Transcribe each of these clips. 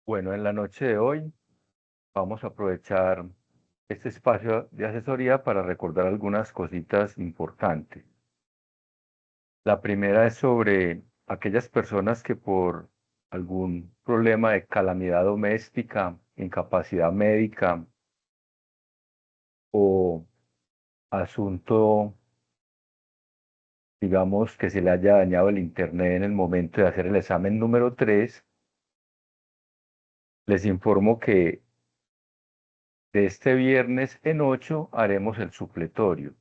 Bueno, en la noche de hoy vamos a aprovechar este espacio de asesoría para recordar algunas cositas importantes. La primera es sobre aquellas personas que por algún problema de calamidad doméstica, incapacidad médica o asunto, digamos, que se le haya dañado el internet en el momento de hacer el examen número 3, les informo que de este viernes en 8 haremos el supletorio.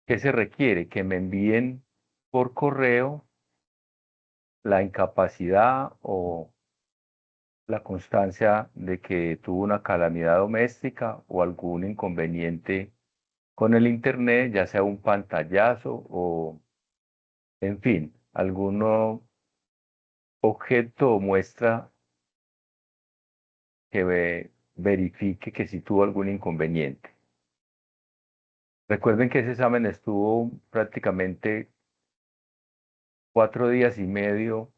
¿Qué se requiere? Que me envíen por correo la incapacidad o la constancia de que tuvo una calamidad doméstica o algún inconveniente con el internet, ya sea un pantallazo o, en fin, algún objeto o muestra que verifique que sí tuvo algún inconveniente. Recuerden que ese examen estuvo prácticamente 4 días y medio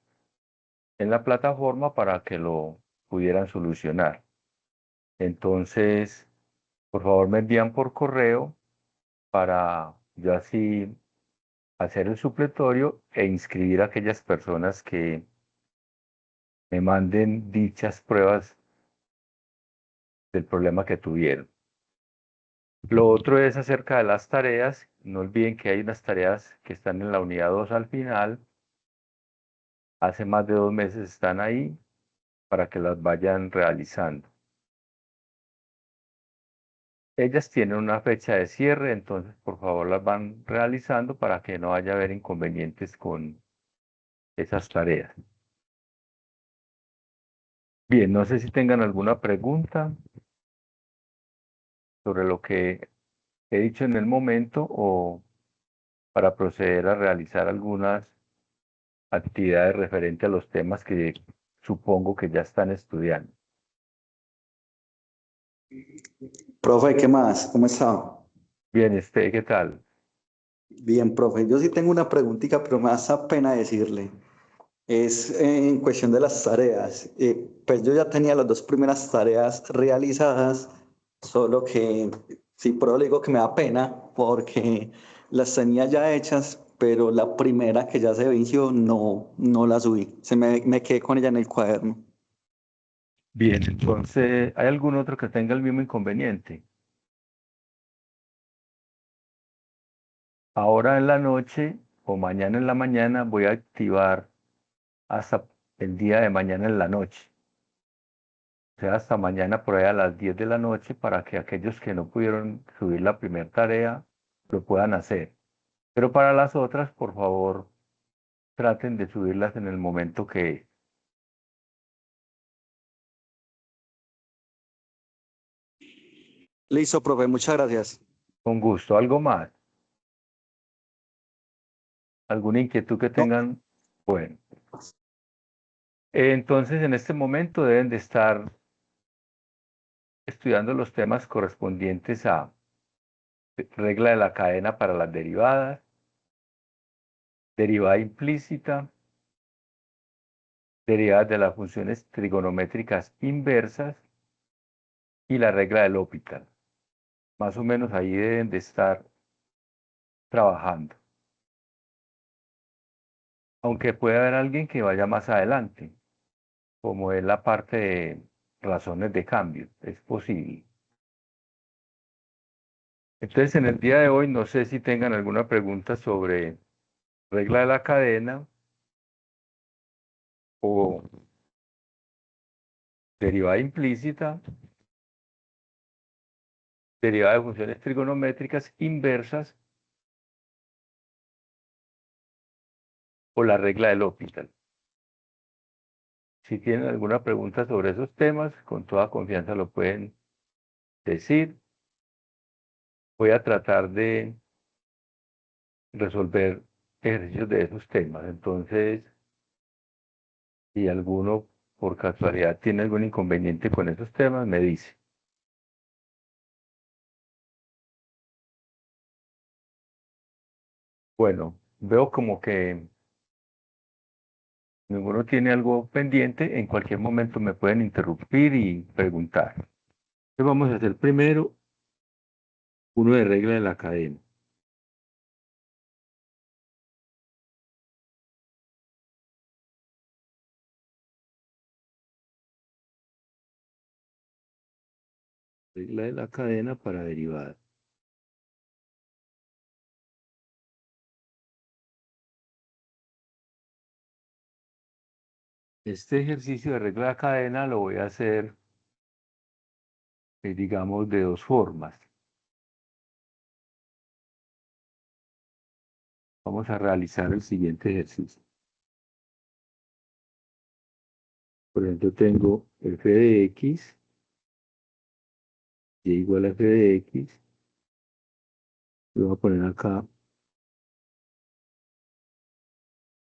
en la plataforma para que lo pudieran solucionar. Entonces, por favor, me envían por correo para yo así hacer el supletorio e inscribir a aquellas personas que me manden dichas pruebas del problema que tuvieron. Lo otro es acerca de las tareas. No olviden que hay unas tareas que están en la unidad 2 al final. Hace más de 2 meses están ahí para que las vayan realizando. Ellas tienen una fecha de cierre, entonces por favor las van realizando para que no vaya a haber inconvenientes con esas tareas. Bien, no sé si tengan alguna pregunta sobre lo que he dicho en el momento o para proceder a realizar algunas actividades referentes a los temas que supongo que ya están estudiando. Profe, ¿qué más? ¿Cómo está? Bien, ¿qué tal? Bien, profe. Yo sí tengo una preguntita, pero me hace pena decirle. Es en cuestión de las tareas. Pues yo ya tenía las dos primeras tareas realizadas, solo que sí, pero le digo que me da pena porque las tenía ya hechas, pero la primera que ya se venció no la subí. Me quedé con ella en el cuaderno. Bien, entonces, ¿hay algún otro que tenga el mismo inconveniente? Ahora en la noche o mañana en la mañana voy a activar hasta el día de mañana en la noche. O sea, hasta mañana por ahí a las 10 de la noche para que aquellos que no pudieron subir la primera tarea lo puedan hacer. Pero para las otras, por favor, traten de subirlas en el momento que Listo, profe, muchas gracias. con gusto. ¿Algo más? ¿Alguna inquietud que No, tengan? Bueno, entonces en este momento deben de estar estudiando los temas correspondientes a regla de la cadena para las derivadas, derivada implícita, derivadas de las funciones trigonométricas inversas y la regla del L'Hopital. Más o menos ahí deben de estar trabajando. Aunque puede haber alguien que vaya más adelante, como es la parte de razones de cambio, es posible. Entonces, en el día de hoy, no sé si tengan alguna pregunta sobre regla de la cadena o derivada implícita, derivada de funciones trigonométricas inversas o la regla del L'Hopital. Si tienen alguna pregunta sobre esos temas, con toda confianza lo pueden decir. Voy a tratar de resolver ejercicios de esos temas. Entonces, si alguno por casualidad tiene algún inconveniente con esos temas, me dice. Bueno, veo como que ninguno tiene algo pendiente, en cualquier momento me pueden interrumpir y preguntar. Entonces vamos a hacer primero uno de regla de la cadena. Regla de la cadena para derivada. Este ejercicio de regla de la cadena lo voy a hacer, digamos, de dos formas. Vamos a realizar el siguiente ejercicio. Por ejemplo, tengo f de x, y igual a f de x. Le voy a poner acá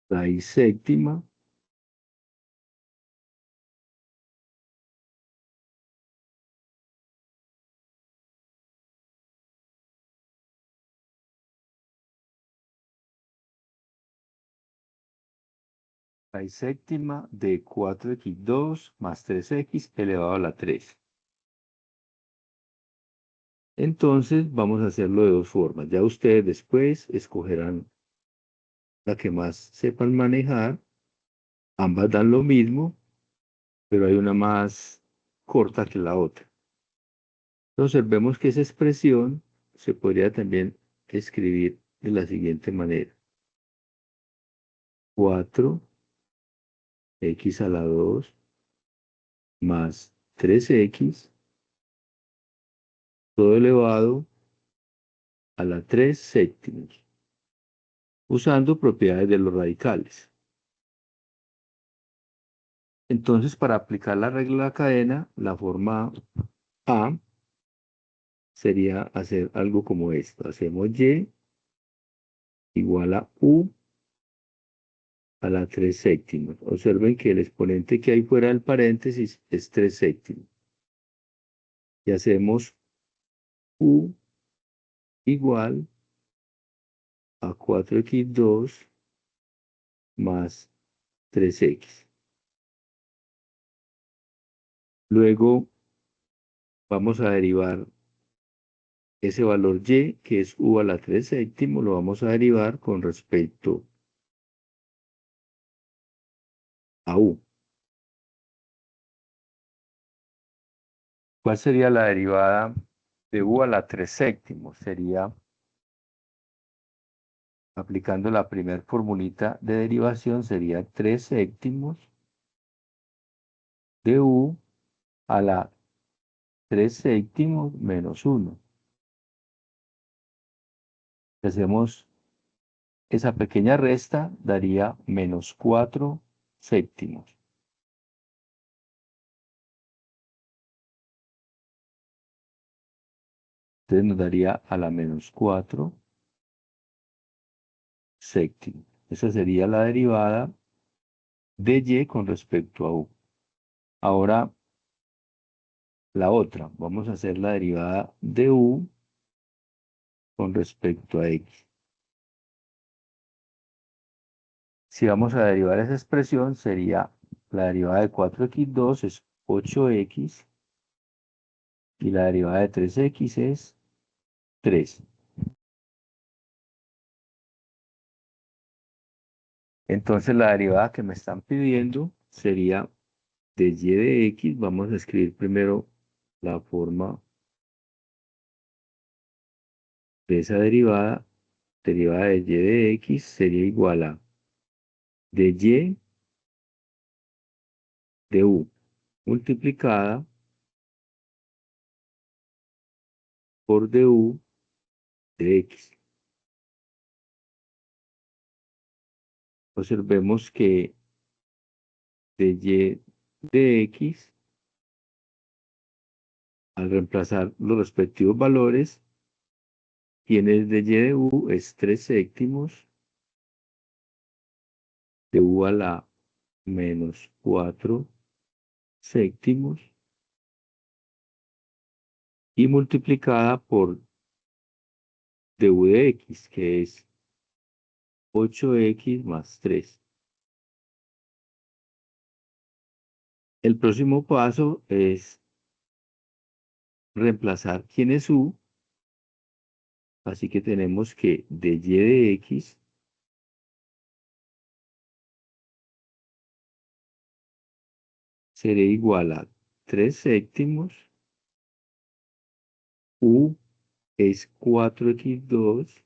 raíz séptima raíz séptima de 4x2 más 3x elevado a la 3. Entonces vamos a hacerlo de dos formas. Ya ustedes después escogerán la que más sepan manejar. Ambas dan lo mismo, pero hay una más corta que la otra. Entonces vemos que esa expresión se podría también escribir de la siguiente manera. 4x a la 2 más 3x todo elevado a la 3 séptimos, usando propiedades de los radicales. Entonces, para aplicar la regla de la cadena, la forma A sería hacer algo como esto. Hacemos y igual a u a la 3 séptimos. Observen que el exponente que hay fuera del paréntesis es 3 séptimos. Y hacemos u igual a 4x2 más 3x. Luego vamos a derivar ese valor y, que es u a la 3 séptimos, lo vamos a derivar con respecto a u. ¿Cuál sería la derivada de u a la 3 séptimos? Sería, aplicando la primera formulita de derivación, sería 3 séptimos de u a la 3 séptimos menos 1. Si hacemos esa pequeña resta, daría menos 4 séptimos. Entonces nos daría a la menos 4 séptimos. Esa sería la derivada de y con respecto a u. Ahora, la otra. Vamos a hacer la derivada de u con respecto a x. Si vamos a derivar esa expresión, sería la derivada de 4x2 es 8x y la derivada de 3x es 3. Entonces la derivada que me están pidiendo sería de y de x. Vamos a escribir primero la forma de esa derivada. Derivada de y de x sería igual a de y de u multiplicada por du de x. Observemos que de y de x, al reemplazar los respectivos valores, tiene de y de u es 3 séptimos de u a la menos 4 séptimos y multiplicada por du de x, que es 8x más 3. El próximo paso es reemplazar quién es u, así que tenemos que de y de x será igual a 3 séptimos, u es 4x2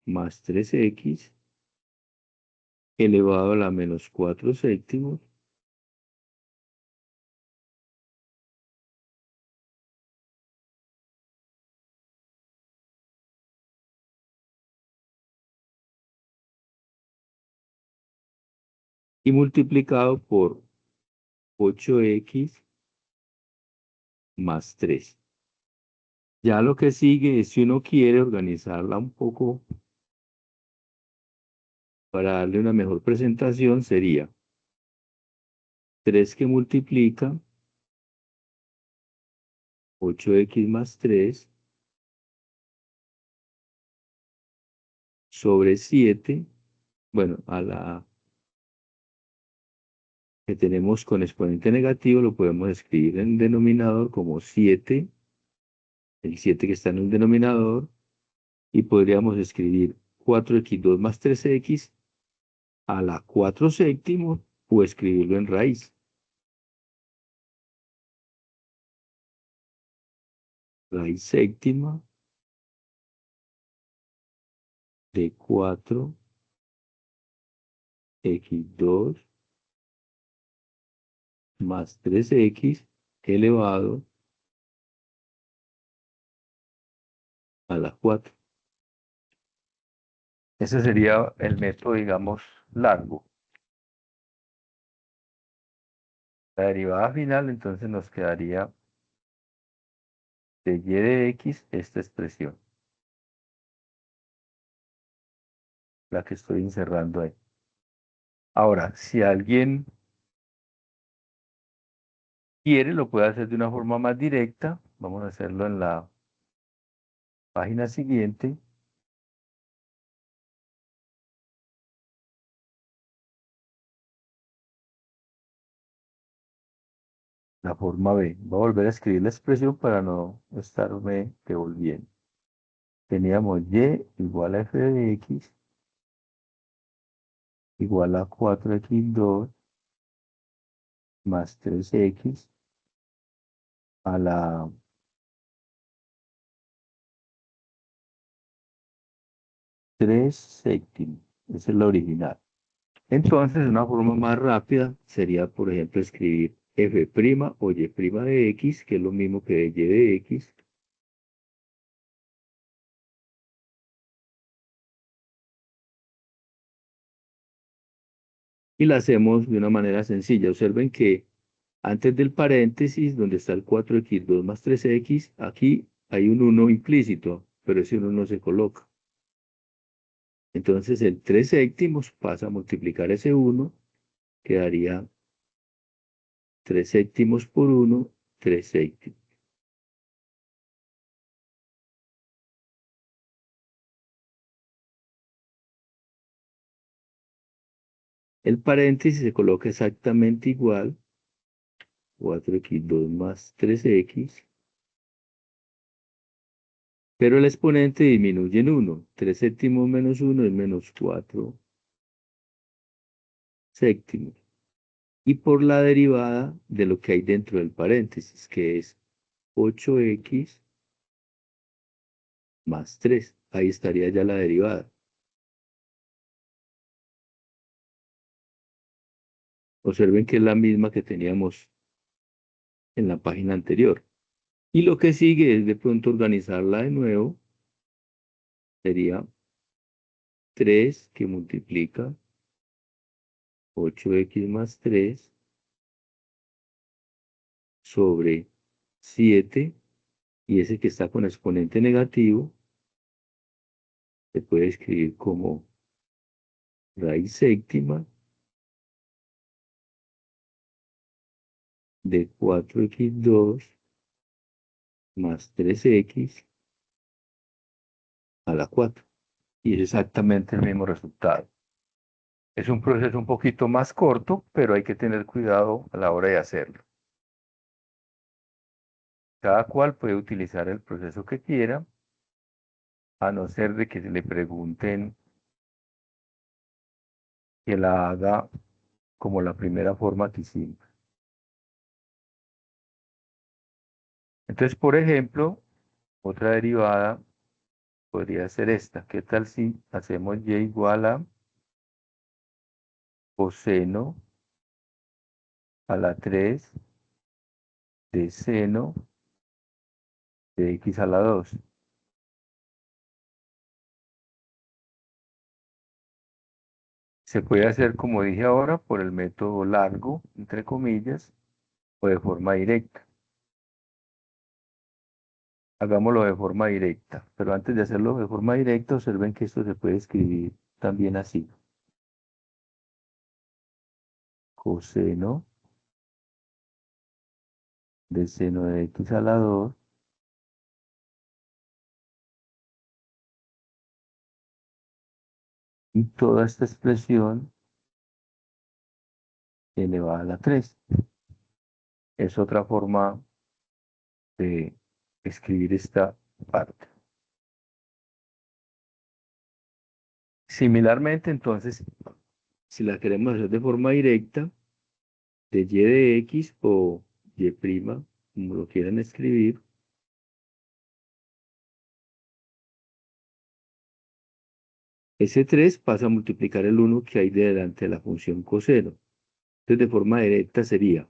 más 3x elevado a la menos 4 séptimos y multiplicado por 8x más 3. Ya lo que sigue es si uno quiere organizarla un poco para darle una mejor presentación, sería 3 que multiplica 8x más 3 sobre 7, bueno, a la que tenemos con exponente negativo lo podemos escribir en el denominador como 7, el 7 que está en el denominador, y podríamos escribir 4x2 más 3x a la 4 séptimos o escribirlo en raíz. Raíz séptima de 4x2 más 3x elevado a la 4. Ese sería el método, digamos, largo. La derivada final, entonces, nos quedaría de y de x esta expresión, la que estoy encerrando ahí. Ahora, si alguien quiere, lo puede hacer de una forma más directa. Vamos a hacerlo en la página siguiente. La forma B. Voy a volver a escribir la expresión para no estarme devolviendo. Teníamos y igual a f de x igual a 4x2 más 3x a la 3 séptimos. Esa es la original. Entonces, una forma más rápida sería, por ejemplo, escribir f' o y' de x, que es lo mismo que de y de x, y la hacemos de una manera sencilla. Observen que antes del paréntesis, donde está el 4x2 más 3x, aquí hay un 1 implícito, pero ese 1 no se coloca. Entonces el 3 séptimos pasa a multiplicar ese 1, quedaría 3 séptimos por 1, 3 séptimos. El paréntesis se coloca exactamente igual, 4x2 más 3x, pero el exponente disminuye en 1. 3 séptimos menos 1 es menos 4 séptimos. Y por la derivada de lo que hay dentro del paréntesis, que es 8x más 3. Ahí estaría ya la derivada. Observen que es la misma que teníamos en la página anterior. Y lo que sigue es de pronto organizarla de nuevo. Sería 3 que multiplica 8x más 3 sobre 7. Y ese que está con exponente negativo se puede escribir como raíz séptima de 4x2 más 3x a la 4. Y es exactamente el mismo resultado. Es un proceso un poquito más corto, pero hay que tener cuidado a la hora de hacerlo. Cada cual puede utilizar el proceso que quiera, a no ser de que se le pregunten que la haga como la primera forma que hicimos. Entonces, por ejemplo, otra derivada podría ser esta. ¿Qué tal si hacemos y igual a coseno a la 3 de seno de x a la 2? Se puede hacer, como dije ahora, por el método largo, entre comillas, o de forma directa. Hagámoslo de forma directa, pero antes de hacerlo de forma directa, observen que esto se puede escribir también así. Coseno de seno de x a la 2 y toda esta expresión elevada a la 3. Es otra forma de escribir esta parte. Similarmente, entonces, si la queremos hacer de forma directa, de y de x o y', como lo quieran escribir, ese 3 pasa a multiplicar el 1 que hay delante de la función coseno. Entonces, de forma directa sería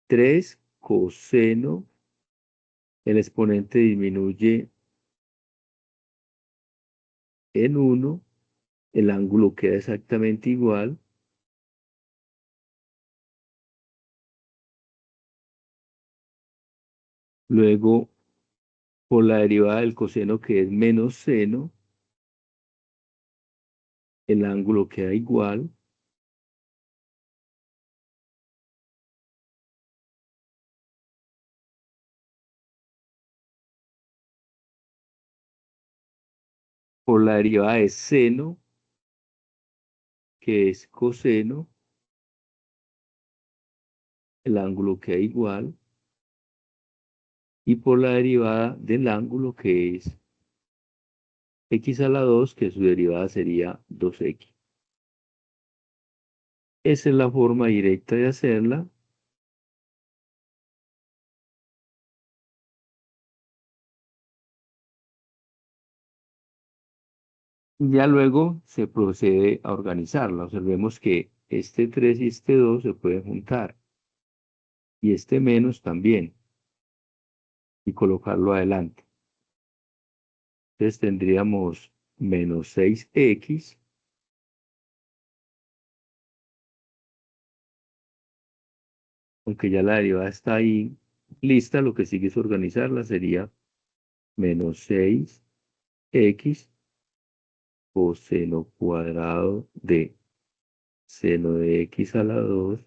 3 coseno, el exponente disminuye en 1, el ángulo queda exactamente igual. Luego, por la derivada del coseno que es menos seno, el ángulo queda igual. Por la derivada de seno, que es coseno, el ángulo queda igual. Y por la derivada del ángulo que es x a la 2, que su derivada sería 2x. Esa es la forma directa de hacerla. Y ya luego se procede a organizarla. Observemos que este 3 y este 2 se pueden juntar. Y este menos también. Y colocarlo adelante. Entonces tendríamos menos 6x. Aunque ya la derivada está ahí lista, lo que sigue es organizarla. Sería menos 6x coseno cuadrado de seno de x a la 2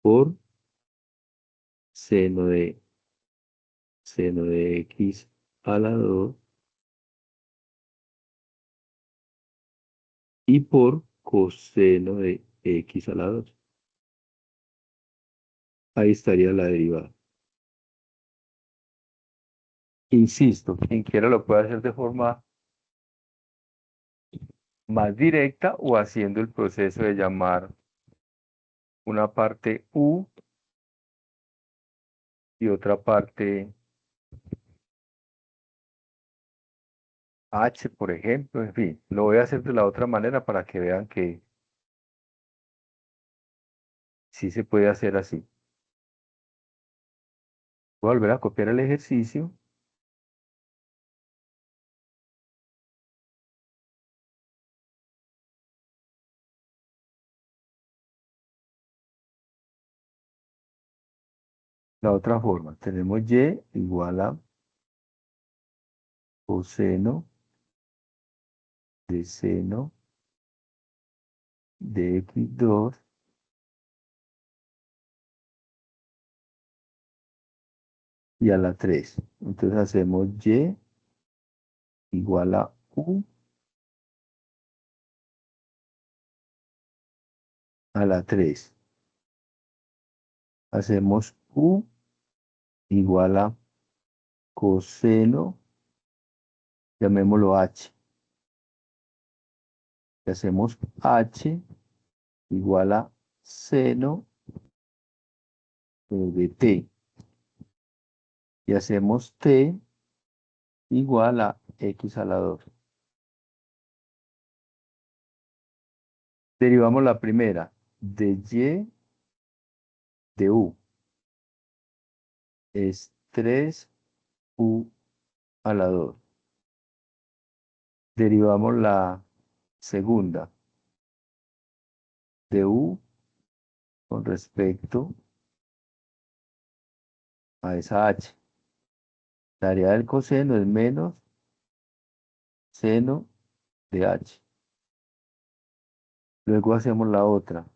por seno de x a la 2 y por coseno de x a la 2. Ahí estaría la derivada. Insisto, quien quiera lo puede hacer de forma más directa o haciendo el proceso de llamar una parte u y otra parte h, por ejemplo. En fin, lo voy a hacer de la otra manera para que vean que sí se puede hacer así. Voy a volver a copiar el ejercicio. La otra forma, tenemos y igual a coseno de seno de x2 y a la 3. Entonces hacemos y igual a u a la 3. Hacemos U igual a coseno, llamémoslo H. Y hacemos H igual a seno de T. Y hacemos T igual a X a la 2. Derivamos la primera de Y de U. Es 3U a la 2. Derivamos la segunda de U con respecto a esa H. La área del coseno es menos seno de H. Luego hacemos la otra.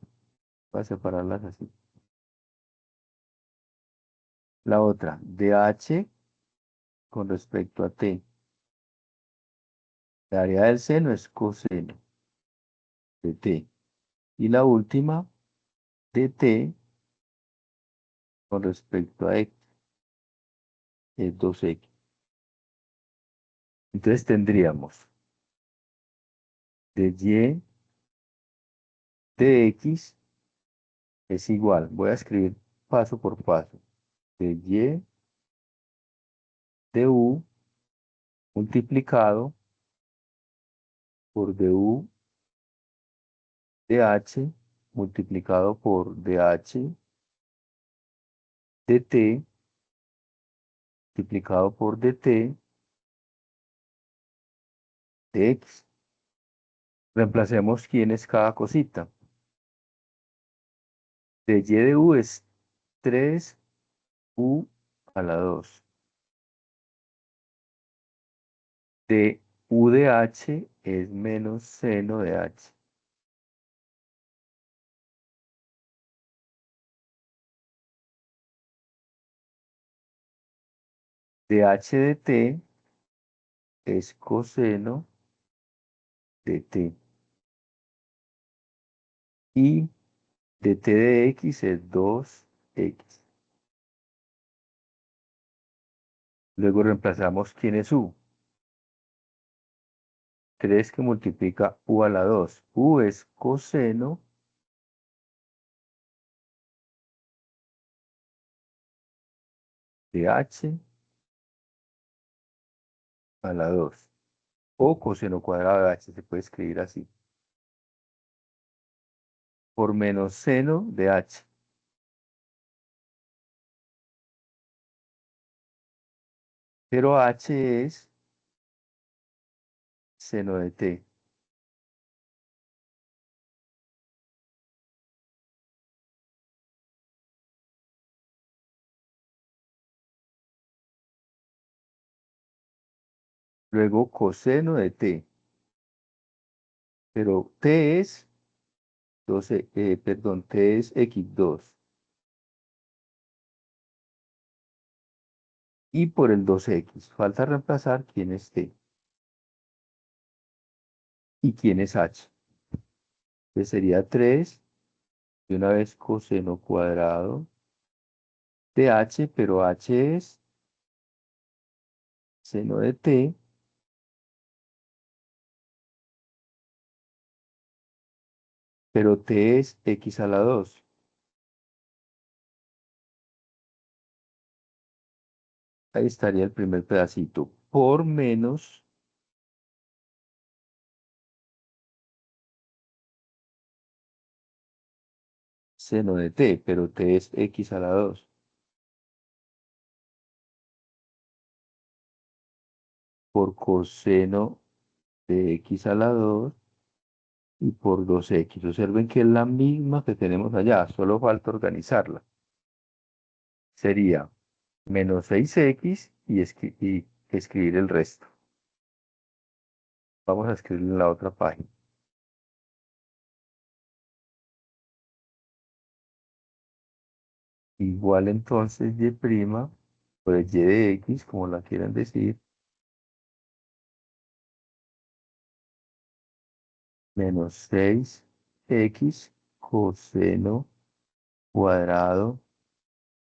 Voy a separarlas así. La otra de H con respecto a T. La área del seno es coseno de T. Y la última de T con respecto a X es 2X. Entonces tendríamos de Y de X es igual. Voy a escribir paso por paso. De Y de U multiplicado por du de H multiplicado por dH de T multiplicado por dt de X. Reemplacemos quién es cada cosita. De Y de U es 3U a la 2. De U de H es menos seno de H. De H de T es coseno de T. Y de T de X es 2X. Luego reemplazamos quién es U. 3 que multiplica U a la 2. U es coseno de H a la 2. O coseno cuadrado de H, se puede escribir así. Por menos seno de H. Pero H es seno de T. Luego coseno de T. Pero T es 12, perdón, T es X2. Y por el 2X. Falta reemplazar quién es T. Y quién es H. Que sería 3. Y una vez coseno cuadrado de H, pero H es seno de T. Pero T es X a la 2. Ahí estaría el primer pedacito. Por menos seno de T, pero T es X a la 2. Por coseno de X a la 2 y por 2X. Observen que es la misma que tenemos allá, solo falta organizarla. Sería menos 6X y escribir el resto. Vamos a escribir en la otra página. Igual entonces Y', pues Y de X, como la quieran decir, menos 6X coseno cuadrado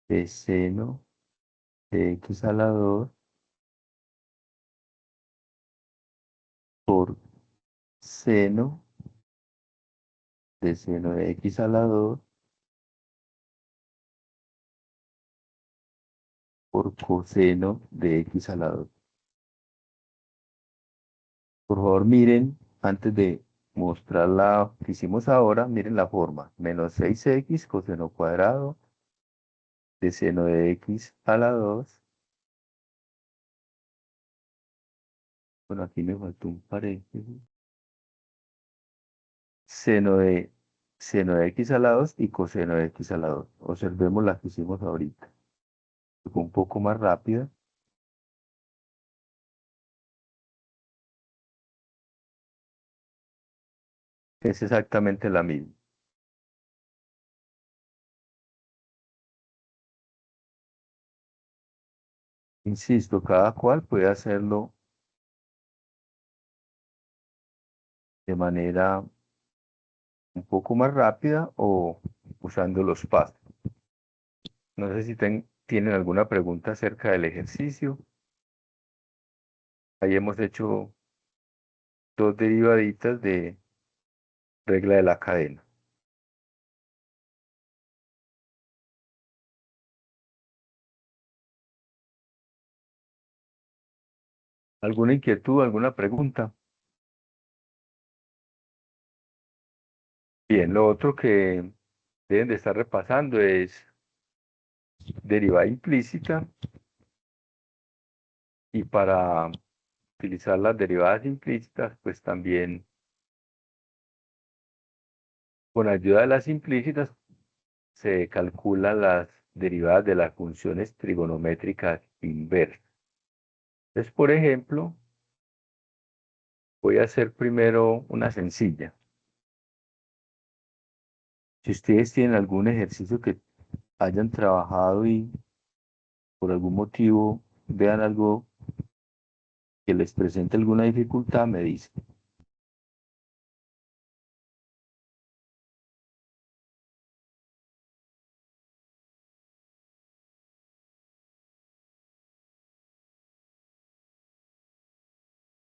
de seno de x a la 2 por seno de seno de x a la 2 por coseno de x a la 2. Por favor, miren, antes de mostrar la que hicimos ahora, miren la forma. Menos 6x coseno cuadrado de seno de x a la 2. Bueno, aquí me faltó un paréntesis. Seno de x a la 2 y coseno de x a la 2. Observemos la que hicimos ahorita. Fue un poco más rápida. Es exactamente la misma. Insisto, cada cual puede hacerlo de manera un poco más rápida o usando los pasos. No sé si tienen alguna pregunta acerca del ejercicio. Ahí hemos hecho dos derivaditas de regla de la cadena. ¿Alguna inquietud, alguna pregunta? Bien, lo otro que deben de estar repasando es derivada implícita, y para utilizar las derivadas implícitas, pues también con ayuda de las implícitas se calculan las derivadas de las funciones trigonométricas inversas. Entonces, por ejemplo, voy a hacer primero una sencilla. Si ustedes tienen algún ejercicio que hayan trabajado y por algún motivo vean algo que les presente alguna dificultad, me dicen.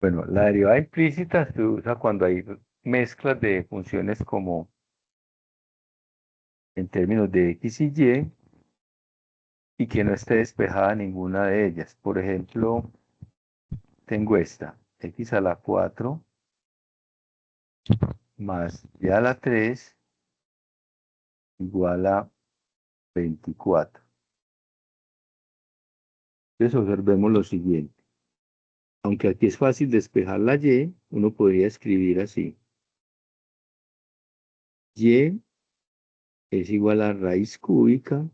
Bueno, la derivada implícita se usa cuando hay mezclas de funciones como en términos de x y que no esté despejada ninguna de ellas. Por ejemplo, tengo esta, x a la 4 más y a la 3 igual a 24. Entonces observemos lo siguiente. Aunque aquí es fácil despejar la y, uno podría escribir así. Y es igual a raíz cúbica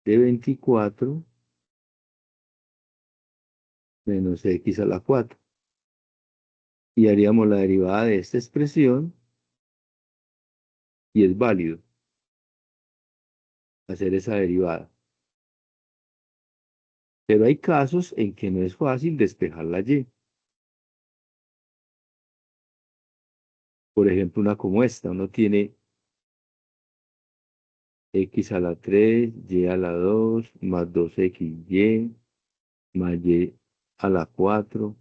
de 24 menos x a la 4. Y haríamos la derivada de esta expresión y es válido hacer esa derivada. Pero hay casos en que no es fácil despejar la y. Por ejemplo, una como esta, uno tiene x a la 3, y a la 2, más 2xy, más y a la 4,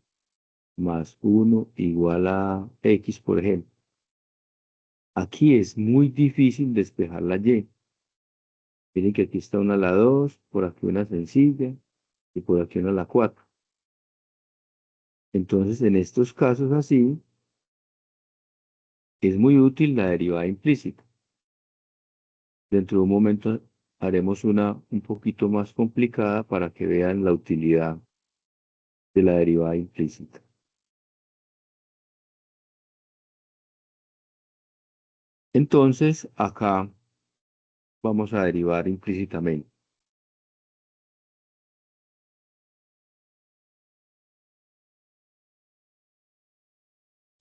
más 1 igual a x, por ejemplo. Aquí es muy difícil despejar la y. Miren que aquí está una a la 2, por aquí una sencilla, y por aquí una a la 4. Entonces, en estos casos así, es muy útil la derivada implícita. Dentro de un momento haremos una un poquito más complicada para que vean la utilidad de la derivada implícita. Entonces, acá vamos a derivar implícitamente.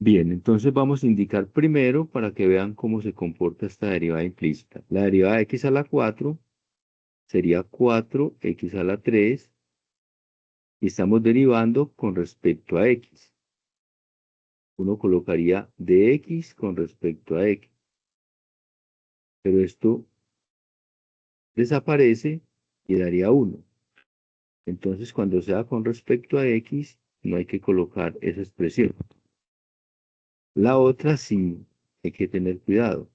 Bien, entonces vamos a indicar primero para que vean cómo se comporta esta derivada implícita. La derivada de x a la 4 sería 4x a la 3 y estamos derivando con respecto a x. uno colocaría dx con respecto a x. Pero esto desaparece y daría 1. Entonces, cuando sea con respecto a x, no hay que colocar esa expresión. La otra sí, hay que tener cuidado.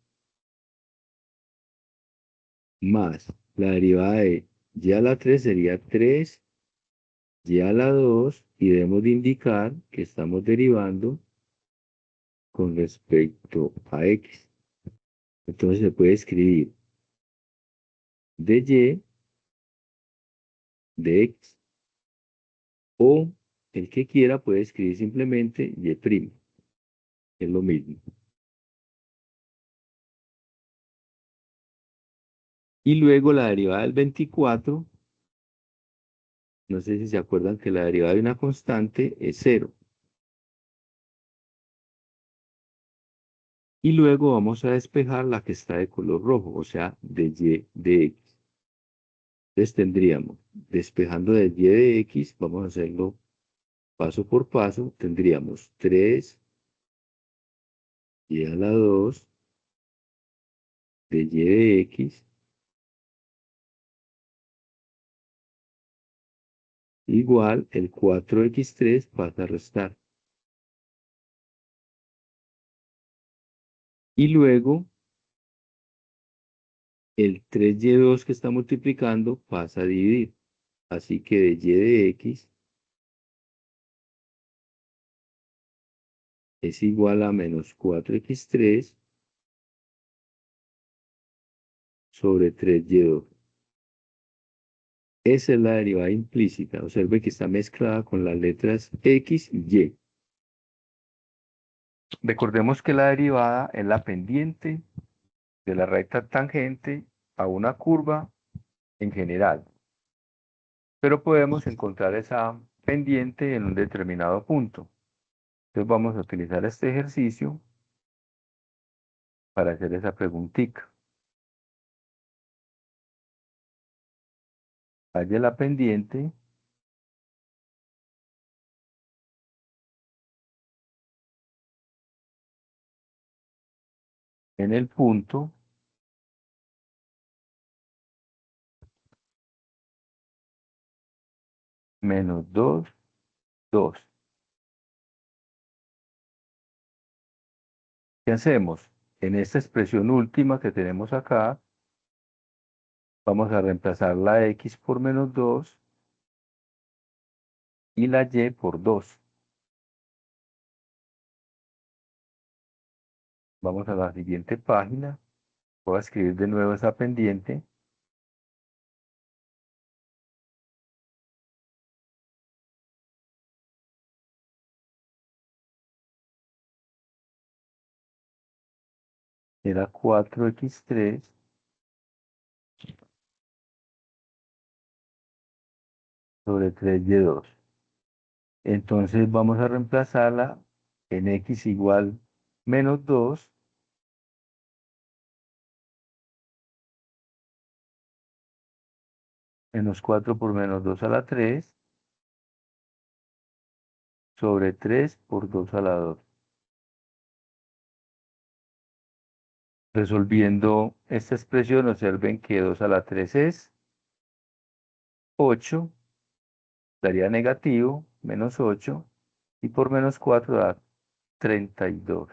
Más la derivada de y a la 3 sería 3 y a la 2 y debemos de indicar que estamos derivando con respecto a x. Entonces se puede escribir de y de x. O el que quiera puede escribir simplemente y', es lo mismo. Y luego la derivada del 24, no sé si se acuerdan que la derivada de una constante es 0. Y luego vamos a despejar la que está de color rojo, o sea, de y de x. Entonces tendríamos, despejando de y de x, vamos a hacerlo paso por paso, tendríamos 3 y a la 2 de y de x igual el 4x3 pasa a restar. Y luego el 3y2 que está multiplicando pasa a dividir. Así que de y de x es igual a menos 4x3 sobre 3y2. Esa es la derivada implícita. Observe que está mezclada con las letras x y y. Recordemos que la derivada es la pendiente de la recta tangente a una curva en general. Pero podemos encontrar esa pendiente en un determinado punto. Entonces vamos a utilizar este ejercicio para hacer esa preguntita. Halle la pendiente en el punto menos 2, 2. ¿Qué hacemos? En esta expresión última que tenemos acá, vamos a reemplazar la x por menos 2 y la y por 2. Vamos a la siguiente página. Voy a escribir de nuevo esa pendiente. Era 4x3 sobre 3y2. Entonces vamos a reemplazarla en x igual menos 2 menos 4 por menos 2 a la 3 sobre 3 por 2 a la 2. Resolviendo esta expresión, observen que 2 a la 3 es 8, daría negativo, menos 8, y por menos 4 da 32.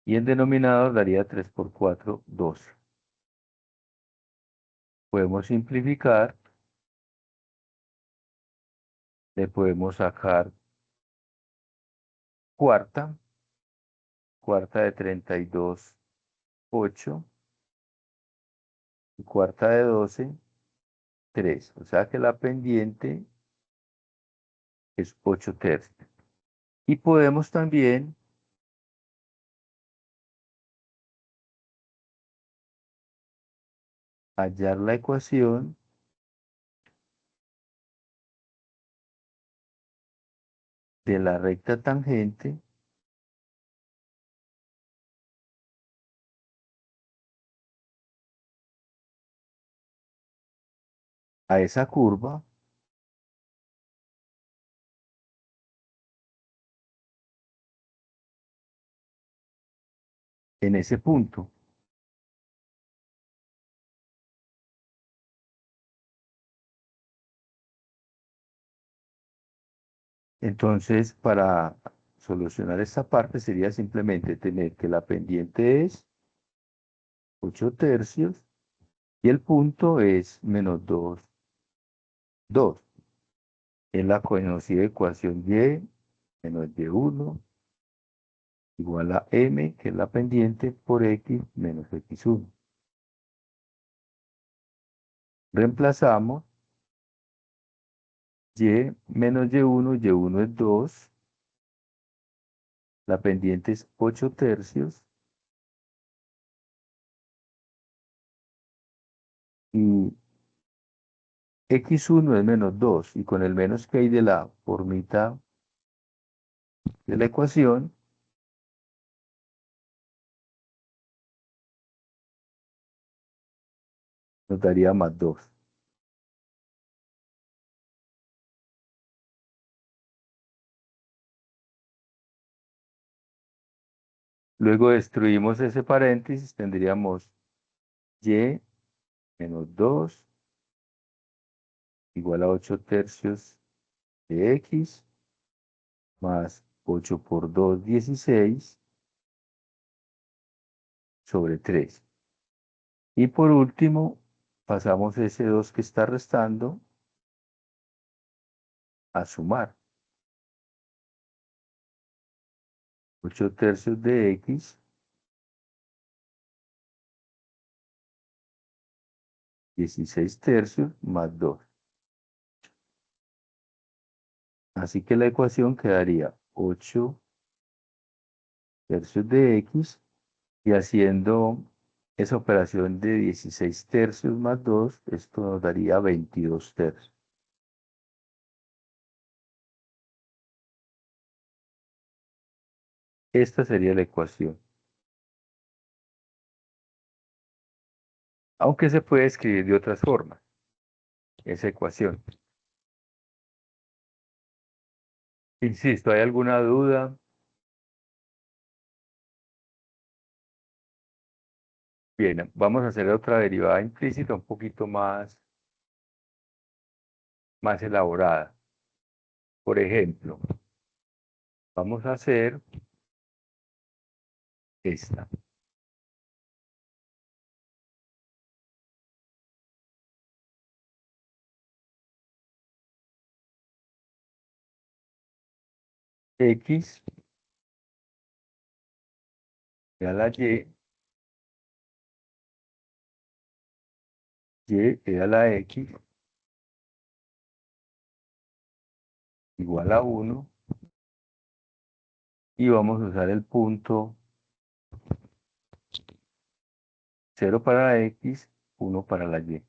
Y en denominador daría 3 por 4, 12. Podemos simplificar, le podemos sacar cuarta, cuarta de 32, 8, y cuarta de 12, 3. O sea que la pendiente es 8 tercios. Y podemos también hallar la ecuación de la recta tangente a esa curva en ese punto. Entonces, para solucionar esta parte sería simplemente tener que la pendiente es 8 tercios y el punto es menos 2, 2. Es la conocida ecuación y menos y1 igual a m, que es la pendiente, por x menos x1. Reemplazamos y menos y1, y1 es 2, la pendiente es 8 tercios y x1 es menos 2 y con el menos que hay de la formita de la ecuación nos daría más 2. Luego destruimos ese paréntesis, tendríamos y menos 2 igual a 8 tercios de x más 8 por 2, 16 sobre 3. Y por último, pasamos ese 2 que está restando a sumar. 8 tercios de x, 16 tercios más 2. Así que la ecuación quedaría 8 tercios de x y haciendo esa operación de 16 tercios más 2, esto nos daría 22 tercios. Esta sería la ecuación. Aunque se puede escribir de otras formas, esa ecuación. Insisto, ¿hay alguna duda? Bien, vamos a hacer otra derivada implícita un poquito más elaborada. Por ejemplo, vamos a hacer esta. X a la y a la x igual a 1 y vamos a usar el punto 0 para la x, 1 para la y.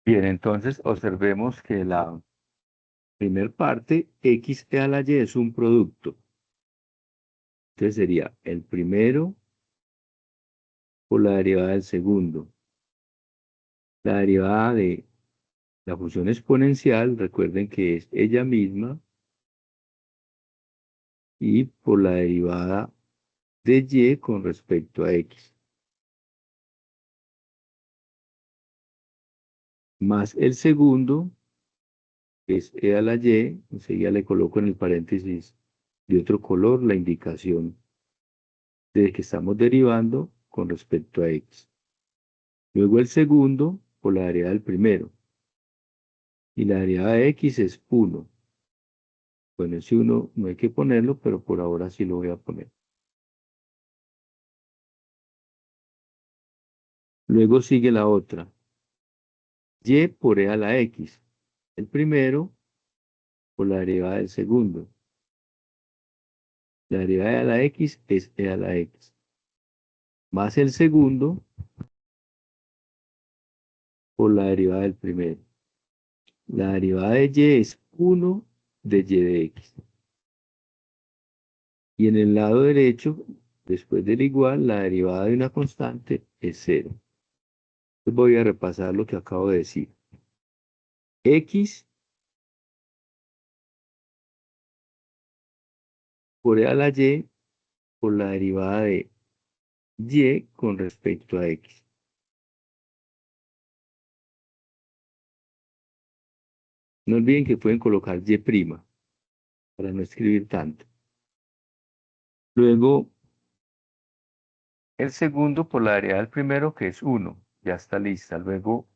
Bien, entonces observemos que la primera parte, x a la y, es un producto. Entonces sería el primero por la derivada del segundo. La derivada de la función exponencial, recuerden que es ella misma, y por la derivada de y con respecto a x. Más el segundo, que es e a la y, enseguida le coloco en el paréntesis de otro color la indicación de que estamos derivando con respecto a x. Luego el segundo por la derivada del primero. Y la derivada de x es 1. Bueno, ese 1 no hay que ponerlo, pero por ahora sí lo voy a poner. Luego sigue la otra. Y por e a la x. El primero por la derivada del segundo. La derivada de la x es e a la x. Más el segundo por la derivada del primero. La derivada de y es 1 de y de x. Y en el lado derecho Después del igual, la derivada de una constante es 0. Entonces voy a repasar lo que acabo de decir. X por e a la y por la derivada de y con respecto a x. No olviden que pueden colocar y' para no escribir tanto. Luego, el segundo por la derivada del primero, que es 1. Ya está lista. Luego,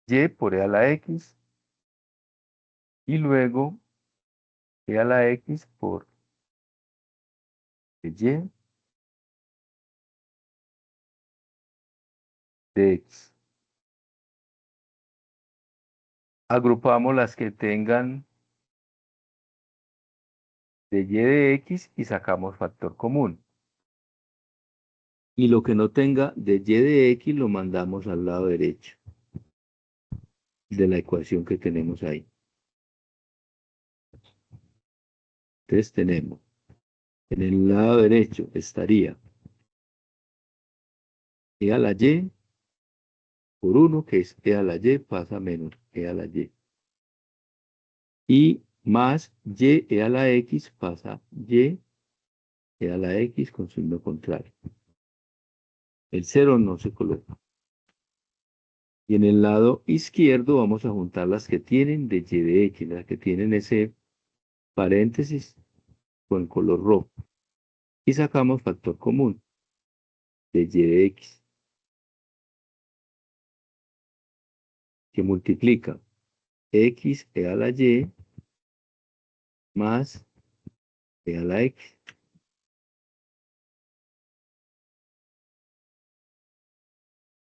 y por e a la x. Y luego, e a la x por y de x. Agrupamos las que tengan de y de x y sacamos factor común. Y lo que no tenga de y de x lo mandamos al lado derecho de la ecuación que tenemos ahí. Entonces tenemos, en el lado derecho estaría e a la y por 1, que es e a la y, pasa menos e a la y. Y más y e a la x pasa y e a la x con signo contrario. El 0 no se coloca. Y en el lado izquierdo vamos a juntar las que tienen de y de x, las que tienen ese paréntesis con color rojo. Y sacamos factor común de y de x, que multiplica x e a la y más e a la x.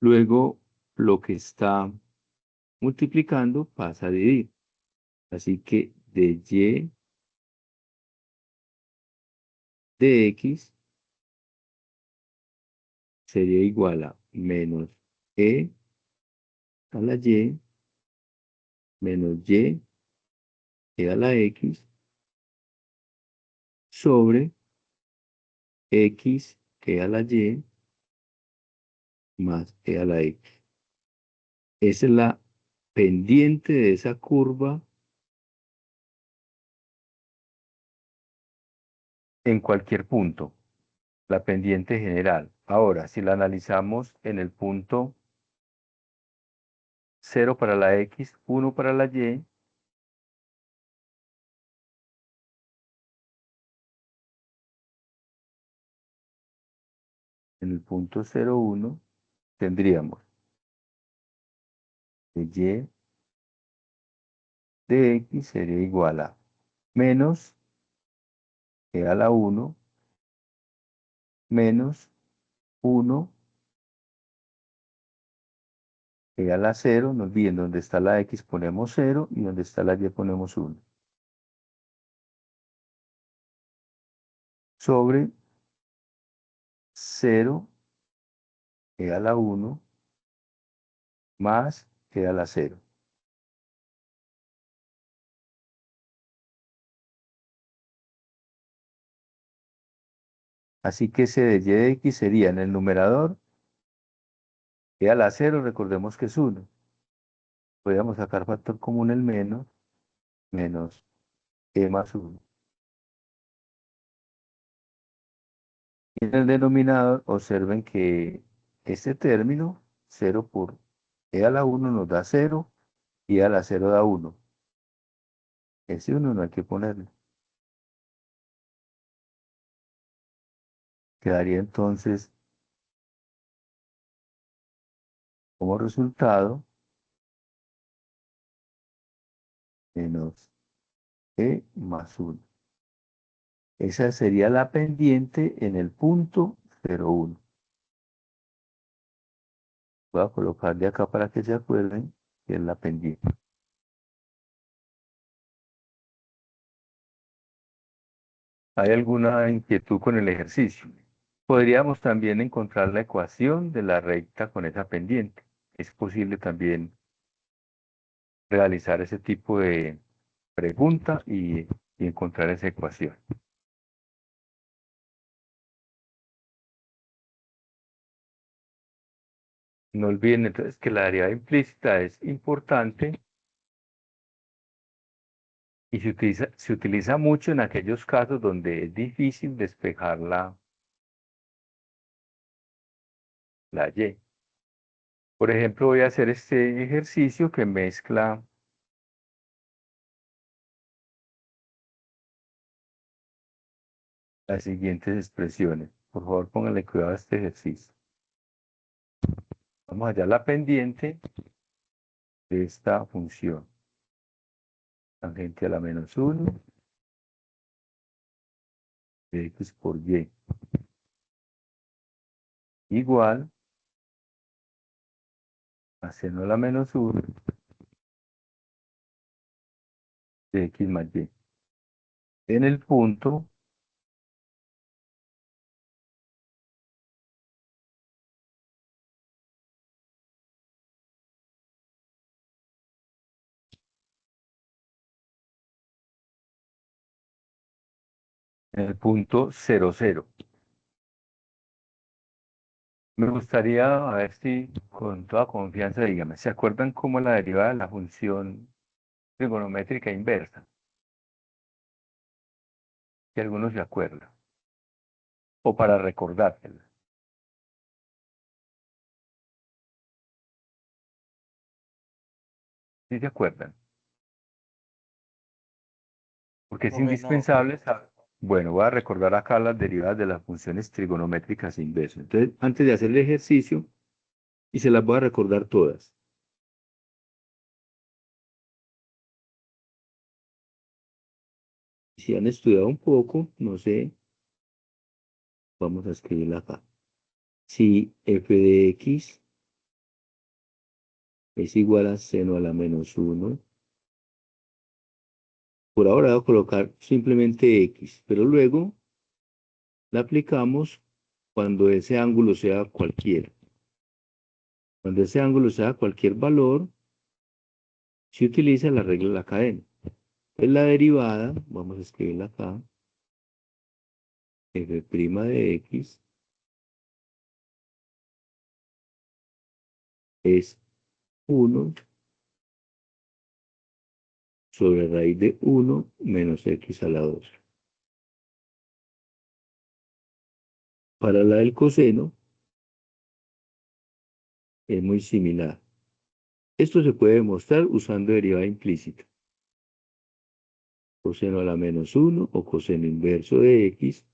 Luego, lo que está multiplicando pasa a dividir. Así que de y de x sería igual a menos e a la y menos y e a la x sobre x e a la y más e a la x. Esa es la pendiente de esa curva en cualquier punto, la pendiente general. Ahora, si la analizamos en el punto 0 para la x, 1 para la y, en el punto 0, 1, tendríamos que y de x sería igual a menos e a la 1 menos 1 e a la 0. No olviden, donde está la x ponemos 0 y donde está la y ponemos 1. Sobre 0 e a la 1 más e a la 0. Así que ese de y de x sería en el numerador, e a la 0, recordemos que es 1. Podríamos sacar factor común el menos e más 1. Y en el denominador, observen que este término, 0 por e a la 1 nos da 0 y a la 0 da 1. Ese 1 no hay que ponerle. Quedaría entonces como resultado menos e más 1. Esa sería la pendiente en el punto 0,1. Voy a colocarle acá para que se acuerden que es la pendiente. ¿Hay alguna inquietud con el ejercicio? Podríamos también encontrar la ecuación de la recta con esa pendiente. Es posible también realizar ese tipo de pregunta y encontrar esa ecuación. No olviden entonces que la derivada implícita es importante y se utiliza mucho en aquellos casos donde es difícil despejar la y. Por ejemplo, voy a hacer este ejercicio que mezcla las siguientes expresiones. Por favor, pónganle cuidado a este ejercicio. Vamos allá a la pendiente de esta función. Tangente a la -1 de x por y igual a seno a la -1 de x más y. En el punto 0, 0. Me gustaría, a ver si con toda confianza, dígame, ¿se acuerdan cómo la derivada de la función trigonométrica inversa? Que algunos se acuerdan. O para recordársela. ¿Sí se acuerdan? Porque es Profe, no. indispensable saber. Bueno, voy a recordar acá las derivadas de las funciones trigonométricas inversas. Entonces, antes de hacer el ejercicio, y se las voy a recordar todas. Si han estudiado un poco, no sé, vamos a escribirla acá. Si f de x es igual a seno a la -1, por ahora voy a colocar simplemente x, pero luego la aplicamos cuando ese ángulo sea cualquiera. Cuando ese ángulo sea cualquier valor, se utiliza la regla de la cadena. Entonces la derivada, vamos a escribirla acá, f' de x es 1 sobre raíz de 1 menos x a la 2. Para la del coseno es muy similar. Esto se puede demostrar usando derivada implícita. Coseno a la -1 o coseno inverso de x,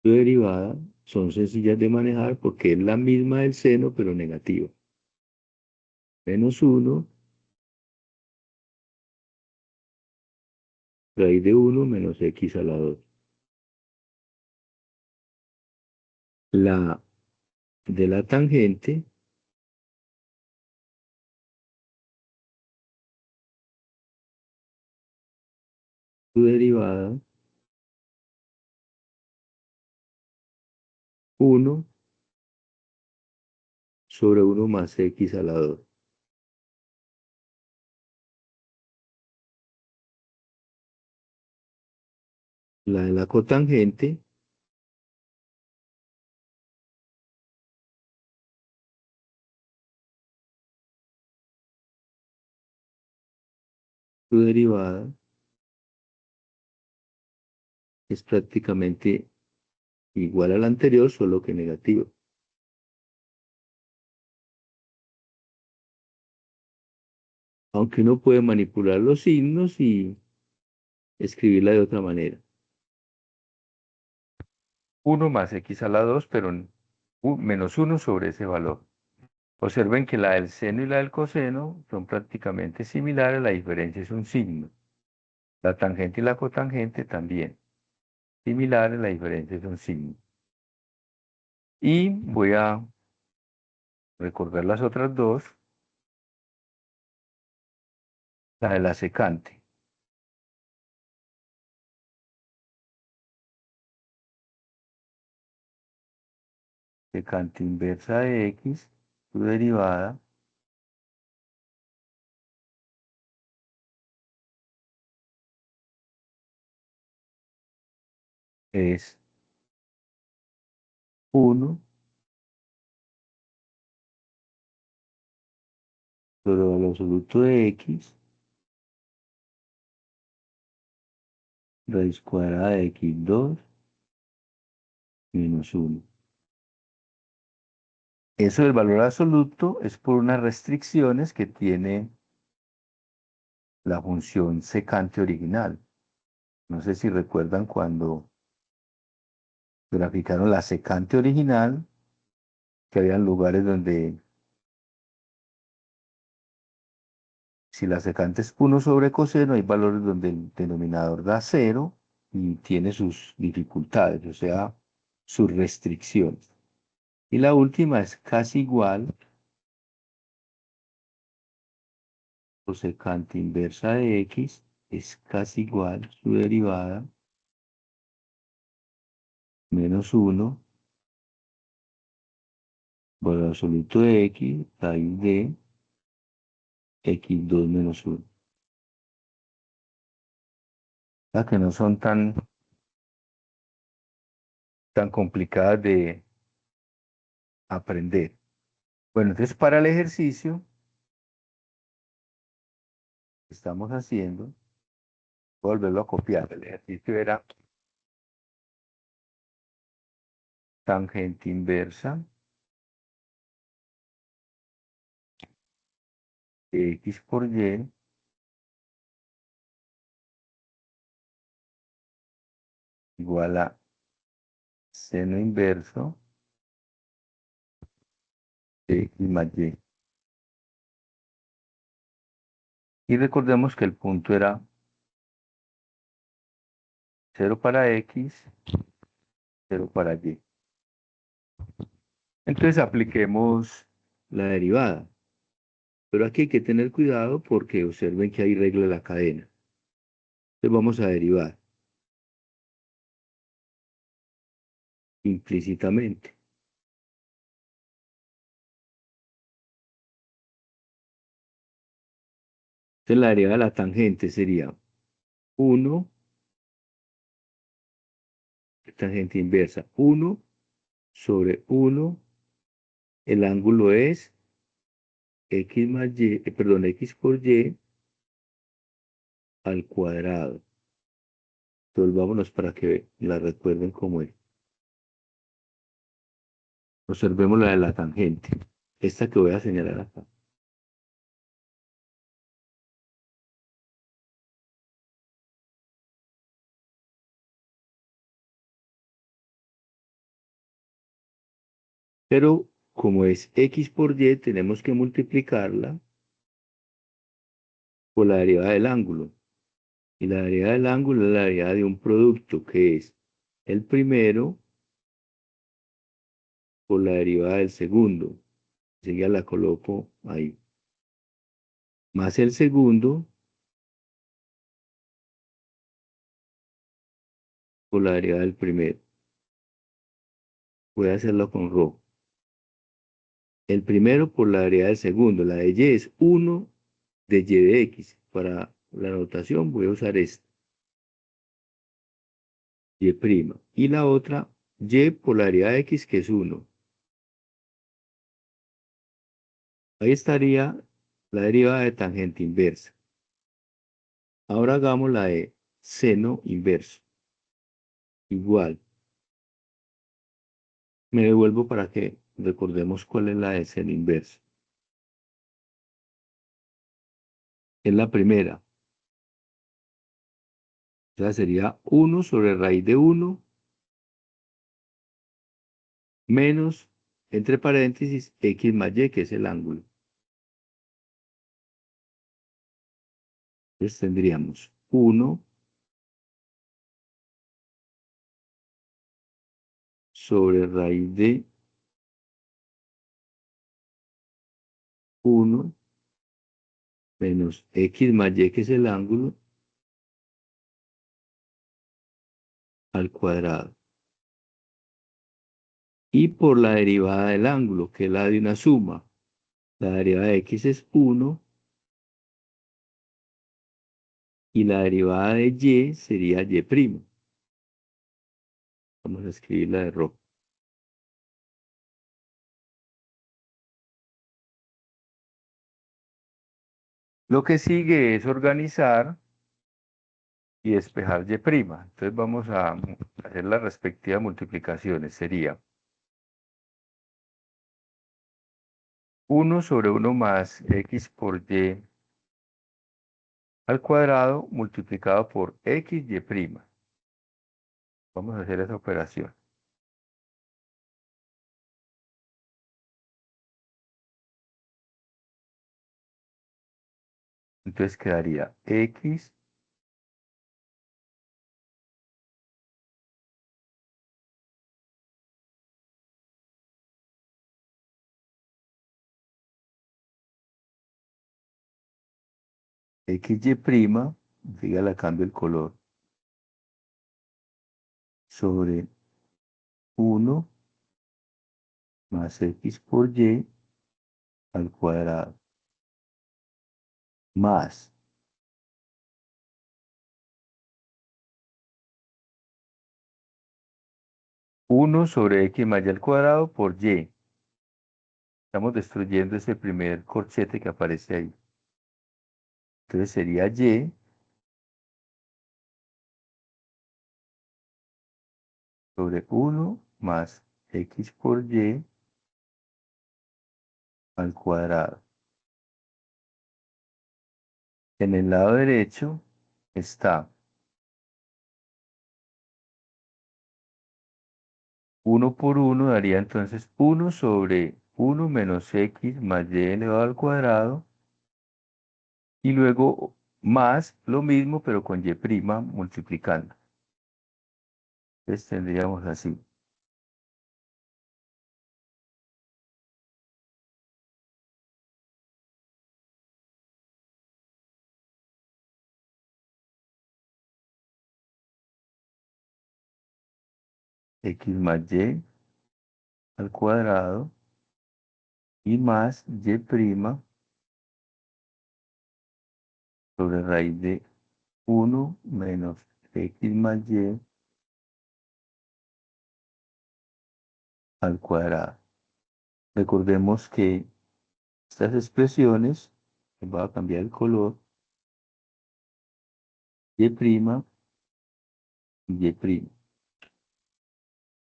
su derivada son sencillas de manejar porque es la misma del seno pero negativa. -1 raíz de 1 menos x a la 2. La de la tangente su derivada 1 sobre 1 más x a la 2. La de la cotangente su derivada es prácticamente igual a la anterior, solo que negativa. Aunque uno puede manipular los signos y escribirla de otra manera. 1 más x a la 2, pero -1 sobre ese valor. Observen que la del seno y la del coseno son prácticamente similares, la diferencia es un signo. La tangente y la cotangente también. Similares, la diferencia es un signo. Y voy a recordar las otras dos. La de la secante. Secante inversa de x, su derivada es 1 sobre el absoluto de x, raíz cuadrada de x2 menos 1. Eso del valor absoluto es por unas restricciones que tiene la función secante original. No sé si recuerdan cuando graficaron la secante original, que había lugares donde si la secante es 1 sobre coseno, hay valores donde el denominador da 0 y tiene sus dificultades, o sea, sus restricciones. Y la última es casi igual, cosecante inversa de x es casi igual, su derivada, menos 1, valor absoluto de x, raíz de x2 menos 1. O sea, que no son tan complicadas de aprender. Bueno, entonces para el ejercicio que estamos haciendo, voy a volverlo a copiar. El ejercicio era tangente inversa de x por y igual a seno inverso de x más y. Y recordemos que el punto era 0 para x, 0 para y. Entonces apliquemos la derivada. Pero aquí hay que tener cuidado porque observen que hay regla de la cadena. Entonces vamos a derivar implícitamente. Entonces la derivada de la tangente sería 1, tangente inversa, 1 sobre 1, el ángulo es x más y, perdón, x por y al cuadrado. Entonces vámonos para que la recuerden como es. Observemos la de la tangente, esta que voy a señalar acá. Pero como es x por y, tenemos que multiplicarla por la derivada del ángulo. Y la derivada del ángulo es la derivada de un producto que es el primero por la derivada del segundo. Así ya la coloco ahí. Más el segundo por la derivada del primero. Voy a hacerlo con rojo. El primero por la derivada del segundo. La de y es 1 de y de x. Para la notación voy a usar esta. Y'. Y la otra, y por la derivada de x, que es 1. Ahí estaría la derivada de tangente inversa. Ahora hagamos la de seno inverso. Igual. Me devuelvo para que recordemos cuál es la de seno inverso. Es la primera. O sea, sería 1 sobre raíz de 1 menos, entre paréntesis, x más y, que es el ángulo. Entonces tendríamos 1 sobre raíz de 1 menos x más y, que es el ángulo, al cuadrado. Y por la derivada del ángulo, que es la de una suma. La derivada de x es 1 y la derivada de y sería y'. Vamos a escribir la de rojo. Lo que sigue es organizar y despejar y'. Entonces vamos a hacer las respectivas multiplicaciones. Sería 1/1 más x por y al cuadrado multiplicado por xy'. Vamos a hacer esa operación. Entonces quedaría xy', dígale cambio el color, sobre 1 más x por y al cuadrado, más 1/x más y al cuadrado por y. Estamos destruyendo ese primer corchete que aparece ahí. Entonces sería y sobre 1 más x por y al cuadrado. En el lado derecho está 1 por 1 daría entonces 1 sobre 1 menos x más y elevado al cuadrado, y luego más lo mismo pero con y' multiplicando. Entonces tendríamos así. X más y al cuadrado y más y' sobre raíz de 1 menos x más y al cuadrado. Recordemos que estas expresiones, les voy a cambiar el color, y' y y'.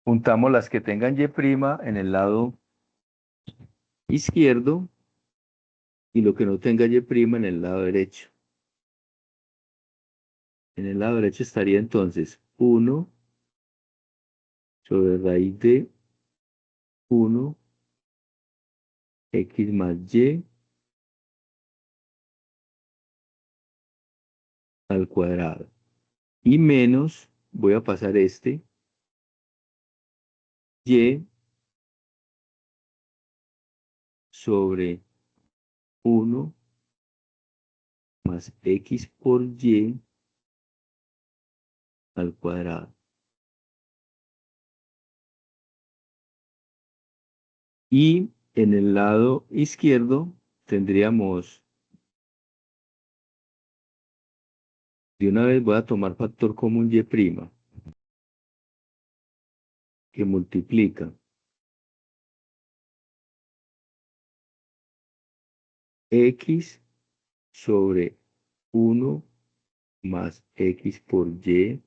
Juntamos las que tengan y' en el lado izquierdo y lo que no tenga y' en el lado derecho. En el lado derecho estaría entonces 1 sobre raíz de 1 x más y al cuadrado. Y menos, voy a pasar este, y sobre 1 más x por y al cuadrado. Y en el lado izquierdo tendríamos, de una vez voy a tomar factor común y', que multiplica x sobre 1 más x por y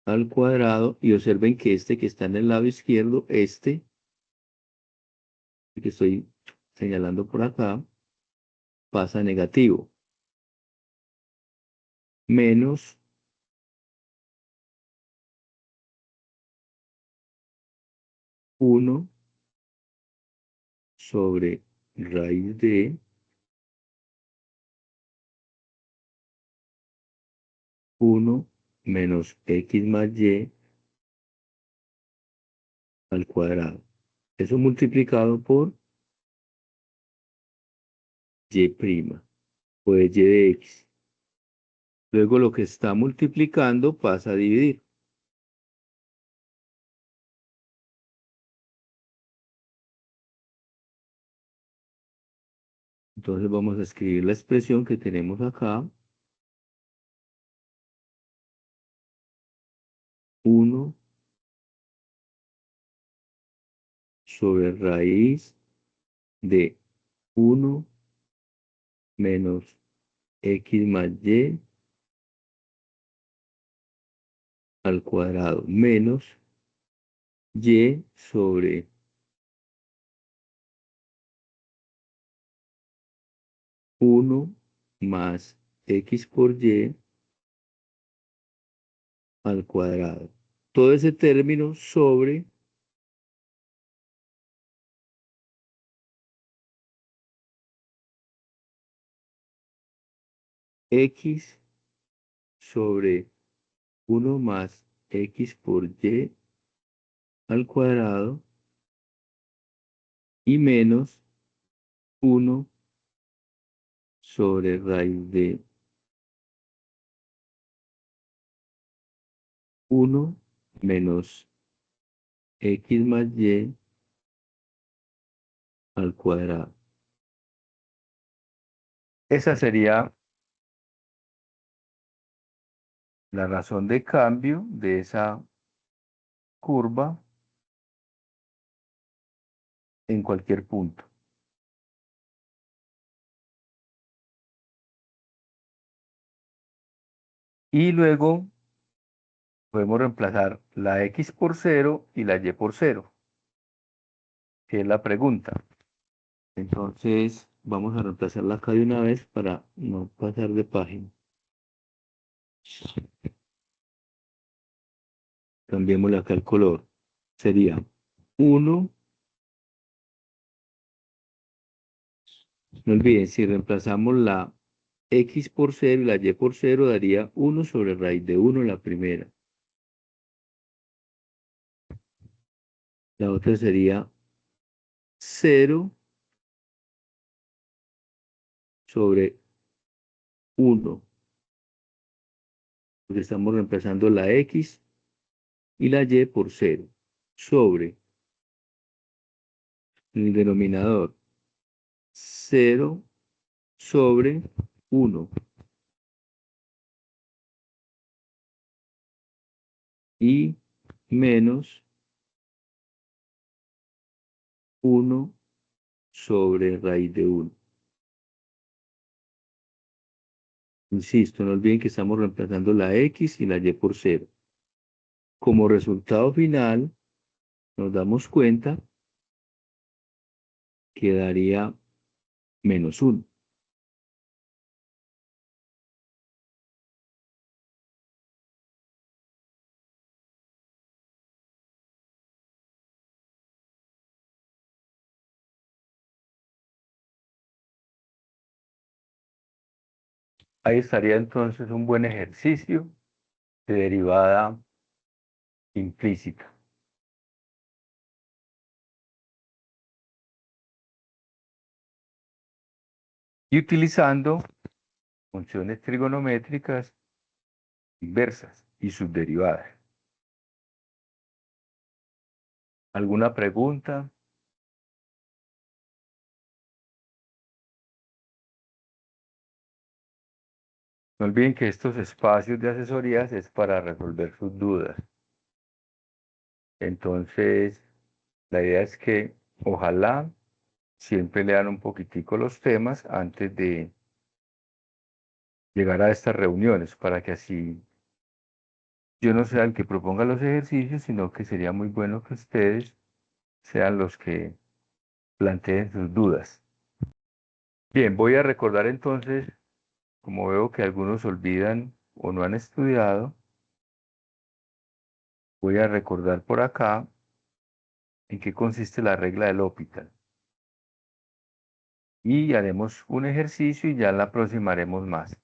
al cuadrado, y observen que este que está en el lado izquierdo, este que estoy señalando por acá, pasa a negativo, menos 1 sobre raíz de 1 menos x más y al cuadrado. Eso multiplicado por y', pues y de x. Luego lo que está multiplicando pasa a dividir. Entonces vamos a escribir la expresión que tenemos acá. 1 sobre raíz de 1 menos x más y al cuadrado menos y sobre 1 más x por y al cuadrado. Todo ese término sobre x sobre 1 más x por y al cuadrado y menos 1 sobre raíz de 1 menos x más y al cuadrado. Esa sería la razón de cambio de esa curva en cualquier punto. Y luego podemos reemplazar la x por 0 y la y por 0, que es la pregunta. Entonces vamos a reemplazarla acá de una vez para no pasar de página. Cambiémosle acá el color. Sería 1, no olviden, si reemplazamos la x por 0 y la y por 0 daría 1 sobre raíz de 1 la primera. La otra sería 0 sobre 1, porque estamos reemplazando la x y la y por 0, sobre el denominador 0 sobre 1 y menos 1 sobre raíz de 1. Insisto, no olviden que estamos reemplazando la x y la y por 0. Como resultado final, nos damos cuenta que daría menos 1. Ahí estaría entonces un buen ejercicio de derivada implícita. Y utilizando funciones trigonométricas inversas y subderivadas. ¿Alguna pregunta? No olviden que estos espacios de asesorías es para resolver sus dudas. Entonces, la idea es que ojalá siempre lean un poquitico los temas antes de llegar a estas reuniones, para que así yo no sea el que proponga los ejercicios, sino que sería muy bueno que ustedes sean los que planteen sus dudas. Bien, voy a recordar entonces, como veo que algunos olvidan o no han estudiado, voy a recordar por acá en qué consiste la regla del L'Hopital. Y haremos un ejercicio y ya en la próxima haremos más.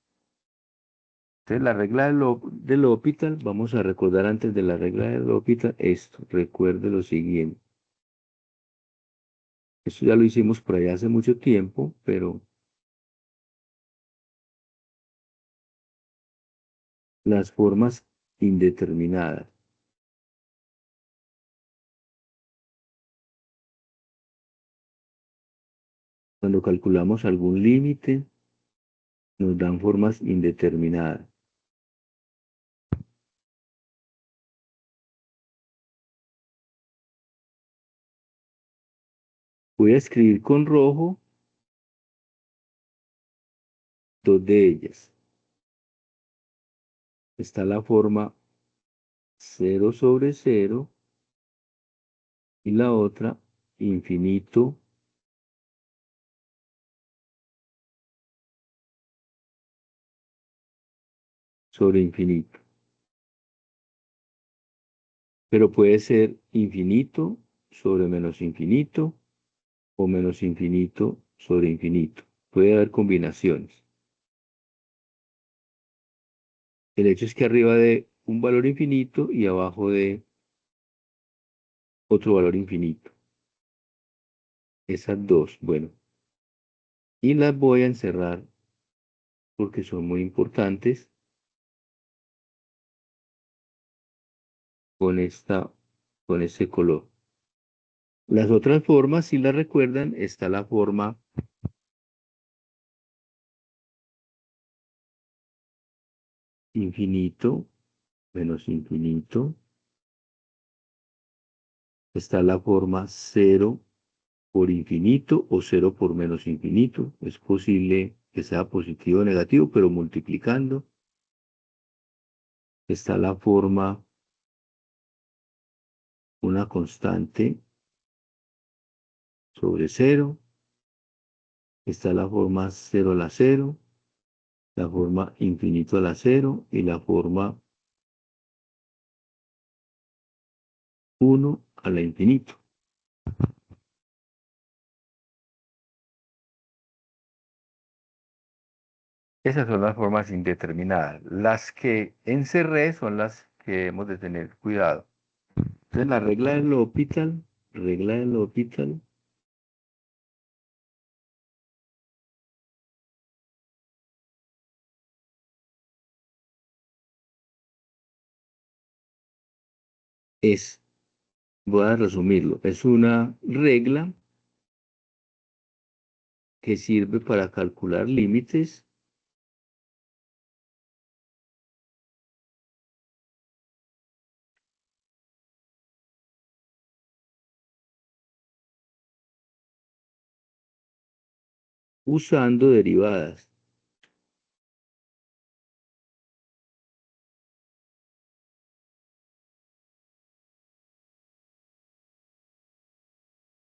Entonces, la regla del L'Hopital, vamos a recordar antes de la regla del L'Hopital esto. Recuerde lo siguiente. Esto ya lo hicimos por allá hace mucho tiempo, pero las formas indeterminadas. Cuando calculamos algún límite, nos dan formas indeterminadas. Voy a escribir con rojo dos de ellas. Está la forma 0 sobre 0 y la otra infinito sobre infinito. Pero puede ser infinito sobre menos infinito o menos infinito sobre infinito. Puede haber combinaciones. El hecho es que arriba de un valor infinito y abajo de otro valor infinito. Esas dos, bueno. Y las voy a encerrar porque son muy importantes con este color. Las otras formas, si las recuerdan, está la forma infinito menos infinito. Está la forma 0 por infinito o 0 por menos infinito. Es posible que sea positivo o negativo, pero multiplicando. Está la forma una constante sobre 0. Está la forma 0 a la 0, la forma infinito a la 0 y la forma 1 a la infinito. Esas son las formas indeterminadas. Las que encerré son las que hemos de tener cuidado. Entonces la regla del L'Hopital, es, voy a resumirlo, es una regla que sirve para calcular límites usando derivadas.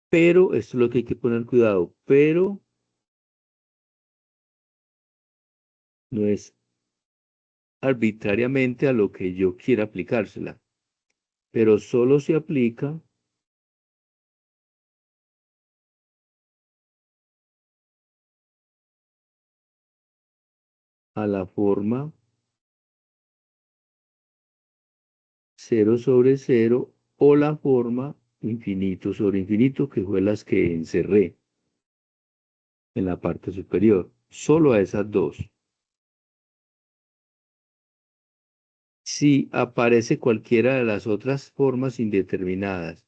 Pero, esto es lo que hay que poner cuidado, pero no es arbitrariamente a lo que yo quiera aplicársela, pero solo se aplica a la forma 0 sobre 0 o la forma infinito sobre infinito, que fue las que encerré en la parte superior. Solo a esas dos. Si aparece cualquiera de las otras formas indeterminadas,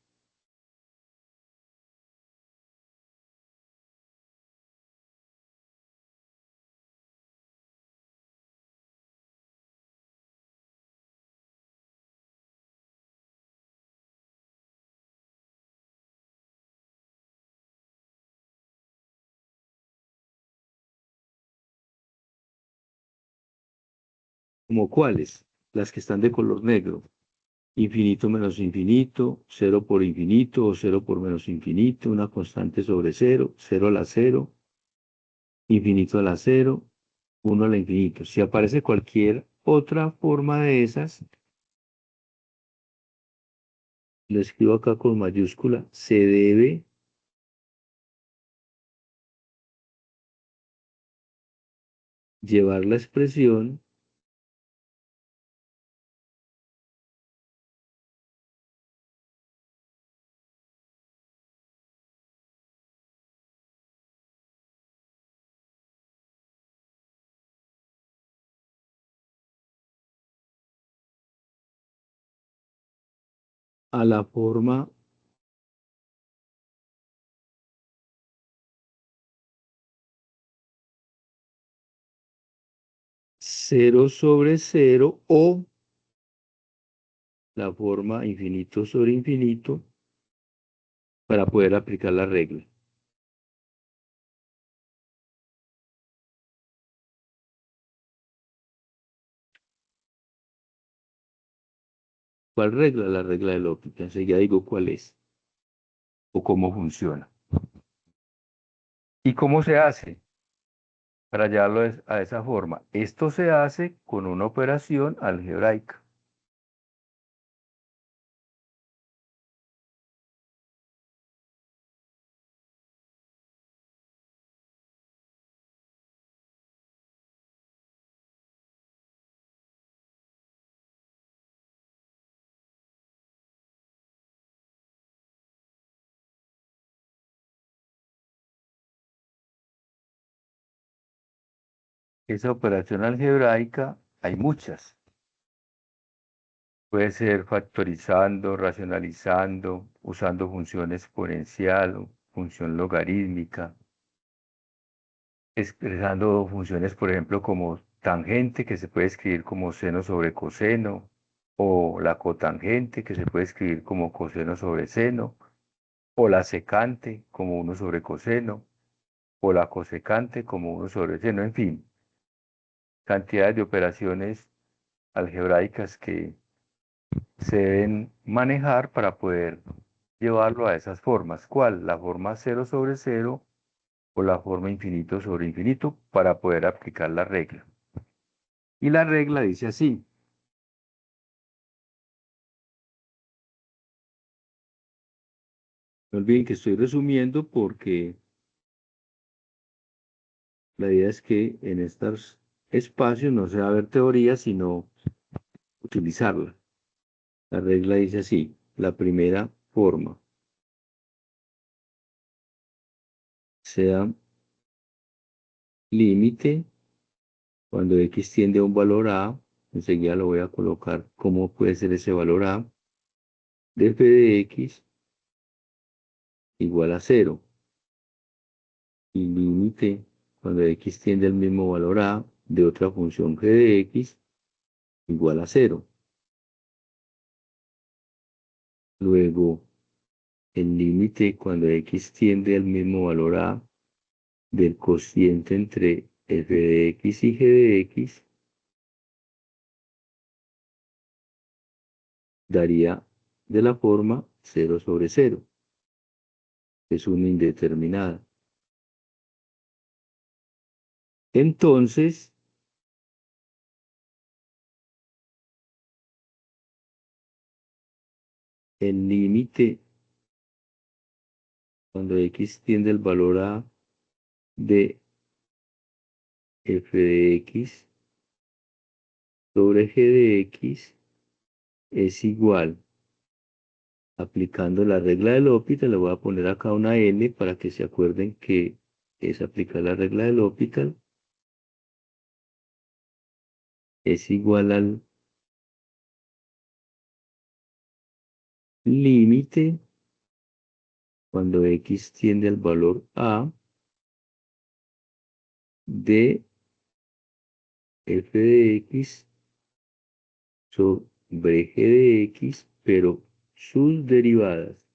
¿como cuáles? Las que están de color negro. Infinito menos infinito, 0 por infinito o 0 por menos infinito, una constante sobre 0, 0 a la 0, infinito a la 0, 1 a la infinito. Si aparece cualquier otra forma de esas, lo escribo acá con mayúscula, se debe llevar la expresión a la forma 0 sobre 0 o la forma infinito sobre infinito para poder aplicar la regla. ¿Cuál regla? La regla de L'Hopital. Enseguida digo cuál es o cómo funciona. ¿Y cómo se hace para llevarlo a esa forma? Esto se hace con una operación algebraica. Esa operación algebraica hay muchas. Puede ser factorizando, racionalizando, usando función exponencial o función logarítmica, expresando funciones, por ejemplo, como tangente, que se puede escribir como seno sobre coseno, o la cotangente, que se puede escribir como coseno sobre seno, o la secante como uno sobre coseno, o la cosecante como uno sobre seno, en fin, cantidades de operaciones algebraicas que se deben manejar para poder llevarlo a esas formas. ¿Cuál? La forma cero sobre cero o la forma infinito sobre infinito para poder aplicar la regla. Y la regla dice así. No olviden que estoy resumiendo porque la idea es que en estos espacios no se va a ver teoría, sino utilizarla. La regla dice así. La primera forma sea límite cuando x tiende a un valor a, enseguida lo voy a colocar cómo puede ser ese valor a, de f de x igual a 0. Y límite cuando x tiende al mismo valor a de otra función g de x igual a 0. Luego, el límite cuando x tiende al mismo valor a del cociente entre f de x y g de x daría de la forma 0 sobre 0. Es una indeterminada. Entonces, el límite cuando x tiende al valor a de f de x sobre g de x es igual, aplicando la regla del L'Hopital, le voy a poner acá una n para que se acuerden que es aplicar la regla del L'Hopital, es igual al límite cuando x tiende al valor a de f de x sobre g de x, pero sus derivadas.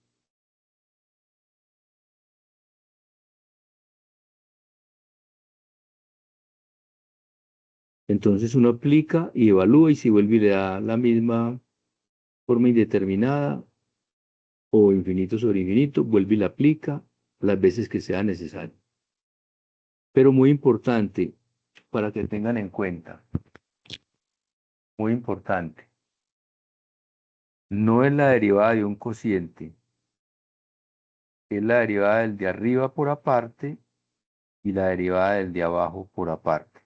Entonces uno aplica y evalúa y si vuelve y le da la misma forma indeterminada o infinito sobre infinito, vuelve y la aplica las veces que sea necesario. Pero muy importante para que tengan en cuenta, muy importante, no es la derivada de un cociente, es la derivada del de arriba por aparte y la derivada del de abajo por aparte.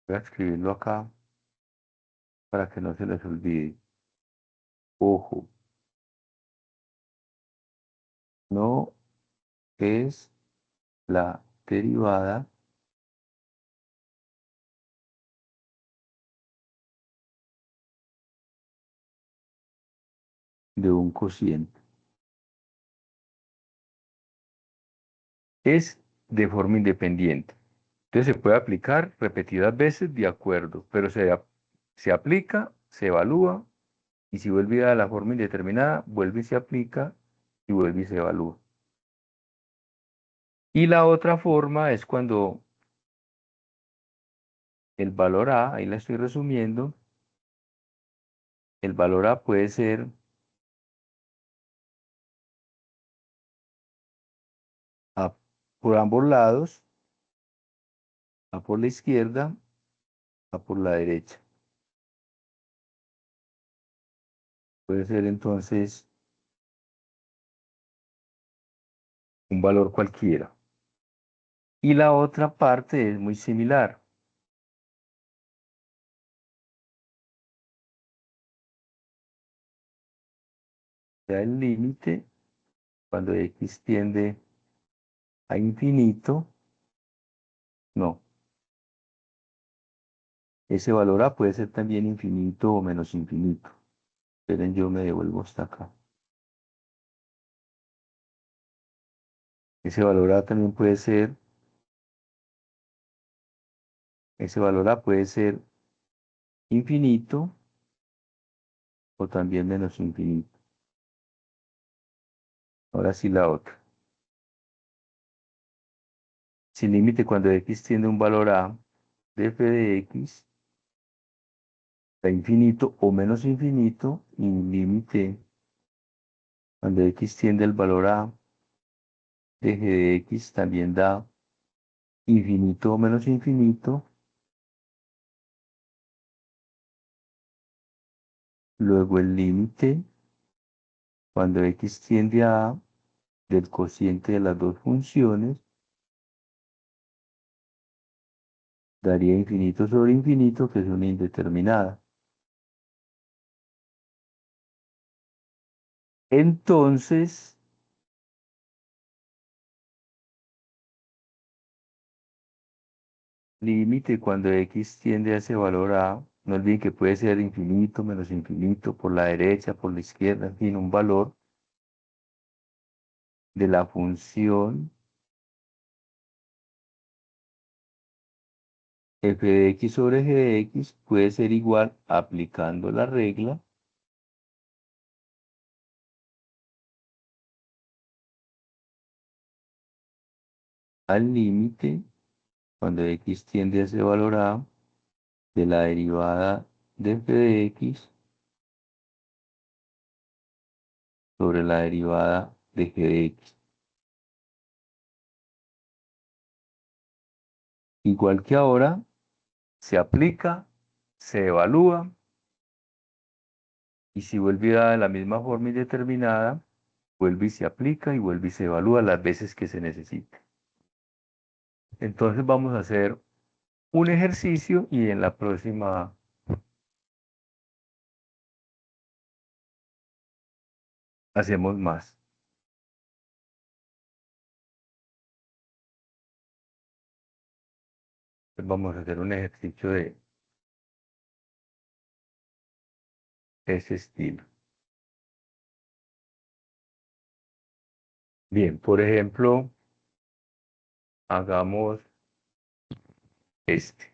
Voy a escribirlo acá para que no se les olvide. Ojo, no es la derivada de un cociente. Es de forma independiente. Entonces se puede aplicar repetidas veces de acuerdo, pero se aplica, se evalúa y si vuelve a la forma indeterminada, vuelve y se aplica y vuelve y se evalúa. Y la otra forma es cuando el valor A, ahí la estoy resumiendo, el valor A puede ser A por ambos lados, A por la izquierda, A por la derecha. Puede ser entonces un valor cualquiera. Y la otra parte es muy similar. O sea, el límite, cuando x tiende a infinito, no. Ese valor A puede ser también infinito o menos infinito. Esperen, yo me devuelvo hasta acá. Ese valor A también puede ser, ese valor A puede ser infinito o también menos infinito. Ahora sí la otra. Sin límite cuando x tiende a un valor A de f de x a infinito o menos infinito, y límite cuando x tiende al valor A de g de x también da infinito o menos infinito. Luego el límite cuando x tiende a A del cociente de las dos funciones daría infinito sobre infinito, que es una indeterminada. Entonces, límite cuando x tiende a ese valor A, no olviden que puede ser infinito, menos infinito, por la derecha, por la izquierda, en fin, un valor de la función f de x sobre g de x puede ser igual, aplicando la regla, al límite cuando x tiende a ese valor A de la derivada de f de x sobre la derivada de g de x. Igual que ahora, se aplica, se evalúa, y si vuelve a dar la misma forma indeterminada, vuelve y se aplica y vuelve y se evalúa las veces que se necesite. Entonces vamos a hacer un ejercicio y en la próxima hacemos más. Entonces vamos a hacer un ejercicio de ese estilo. Bien, por ejemplo, hagamos este.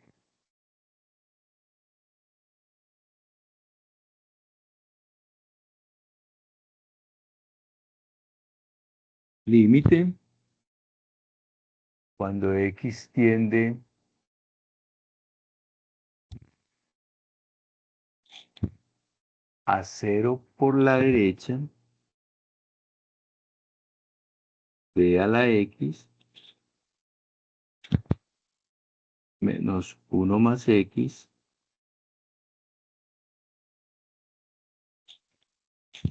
Límite cuando x tiende a 0 por la derecha, b a la x menos 1 más x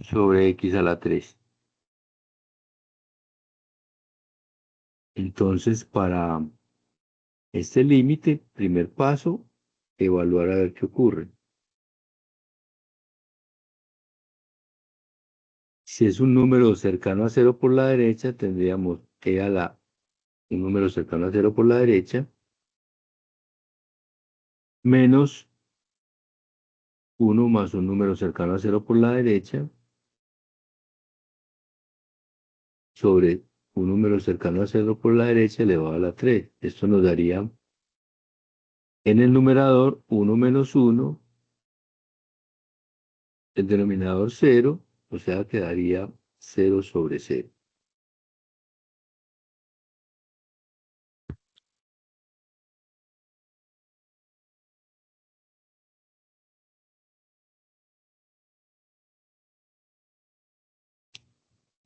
sobre x a la 3. Entonces, para este límite, primer paso, evaluar a ver qué ocurre. Si es un número cercano a 0 por la derecha, tendríamos un número cercano a 0 por la derecha, menos 1 más un número cercano a 0 por la derecha, sobre un número cercano a 0 por la derecha elevado a la 3. Esto nos daría en el numerador 1 menos 1, el denominador 0, o sea, quedaría 0 sobre 0.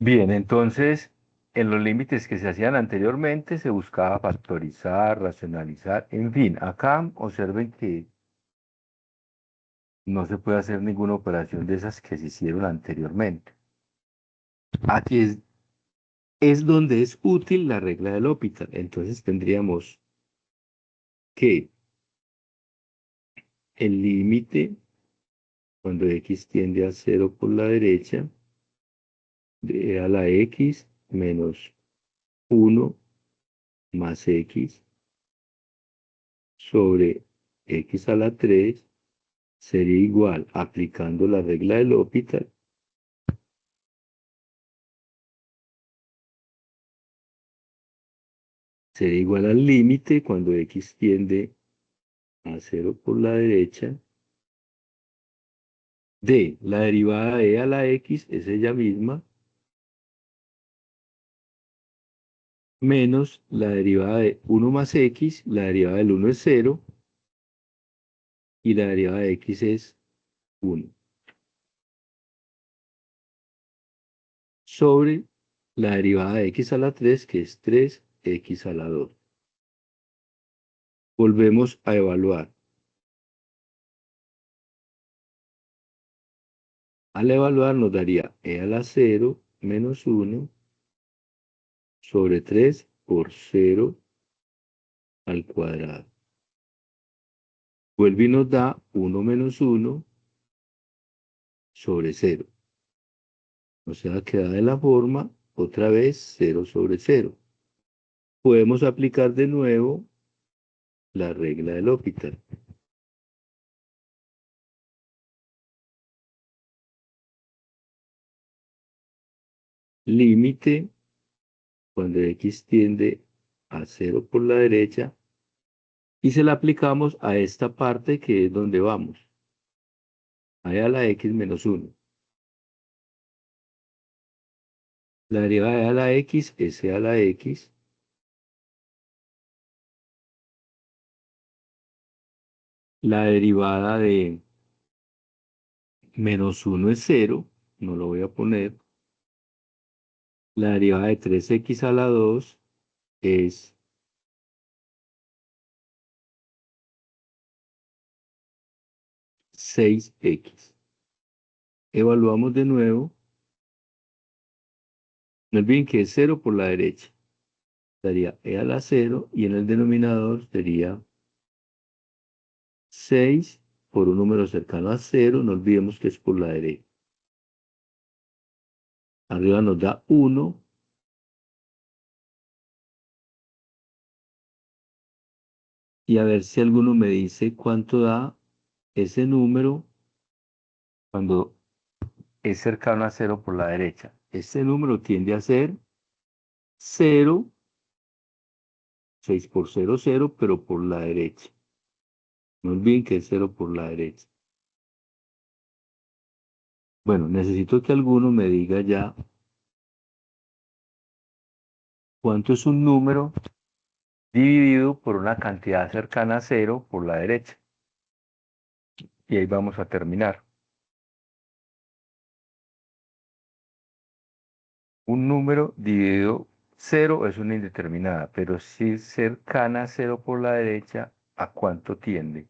Bien, entonces, en los límites que se hacían anteriormente se buscaba factorizar, racionalizar, en fin, acá observen que no se puede hacer ninguna operación de esas que se hicieron anteriormente. Aquí es donde es útil la regla del L'Hopital. Entonces tendríamos que el límite, cuando x tiende a cero por la derecha, de a la x menos 1 más x sobre x a la 3 sería igual, aplicando la regla del L'Hopital, sería igual al límite cuando x tiende a cero por la derecha de la derivada de e a la x es ella misma, menos la derivada de 1 más x, la derivada del 1 es 0, y la derivada de x es 1, sobre la derivada de x a la 3, que es 3x a la 2. Volvemos a evaluar. Al evaluar nos daría e a la 0 menos 1 sobre 3 por 0 al cuadrado. Vuelve y nos da 1 menos 1 sobre 0. O sea, queda de la forma, otra vez, 0 sobre 0. Podemos aplicar de nuevo la regla del L'Hopital. Límite, cuando x tiende a 0 por la derecha, y se la aplicamos a esta parte que es donde vamos, a la x menos 1. La derivada de a la x es e a la x. La derivada de menos 1 es 0, no lo voy a poner. La derivada de 3x a la 2 es 6x. Evaluamos de nuevo. No olviden que es 0 por la derecha. Daría e a la 0 y en el denominador sería 6 por un número cercano a 0. No olvidemos que es por la derecha. Arriba nos da 1. Y a ver si alguno me dice cuánto da ese número cuando es cercano a 0 por la derecha. Este número tiende a ser 0, 6 por 0, 0, pero por la derecha. No olviden que es 0 por la derecha. Bueno, necesito que alguno me diga ya cuánto es un número dividido por una cantidad cercana a 0 por la derecha. Y ahí vamos a terminar. Un número dividido 0 es una indeterminada, pero si cercana a 0 por la derecha, ¿a cuánto tiende?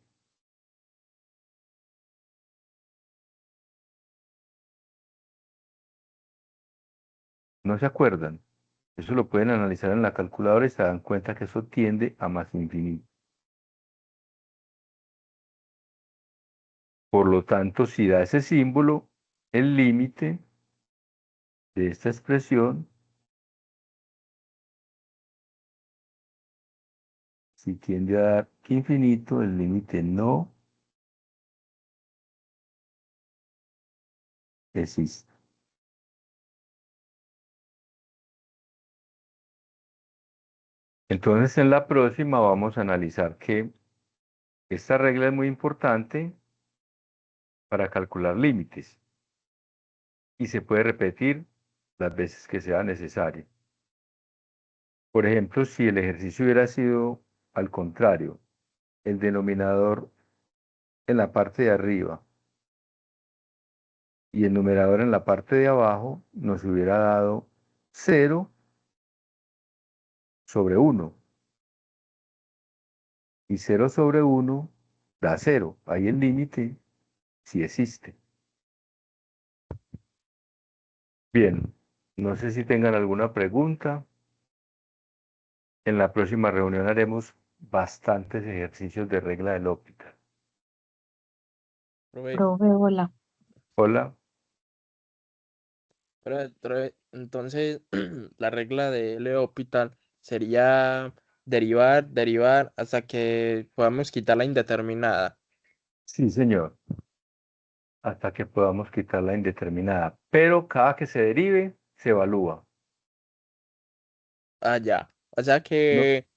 ¿No se acuerdan? Eso lo pueden analizar en la calculadora y se dan cuenta que eso tiende a más infinito. Por lo tanto, si da ese símbolo, el límite de esta expresión, si tiende a dar infinito, el límite no existe. Entonces, en la próxima vamos a analizar que esta regla es muy importante para calcular límites y se puede repetir las veces que sea necesario. Por ejemplo, si el ejercicio hubiera sido al contrario, el denominador en la parte de arriba y el numerador en la parte de abajo nos hubiera dado 0/1. Y 0/1 da 0. Ahí el límite sí existe. Bien, no sé si tengan alguna pregunta. En la próxima reunión haremos bastantes ejercicios de regla del L'Hopital. Profe, Profe, hola. Hola. entonces la regla de L'Hopital sería derivar, derivar hasta que podamos quitar la indeterminada. Sí, señor. Hasta que podamos quitar la indeterminada. Pero cada que se derive, se evalúa. Ah, ya. O sea ¿No? que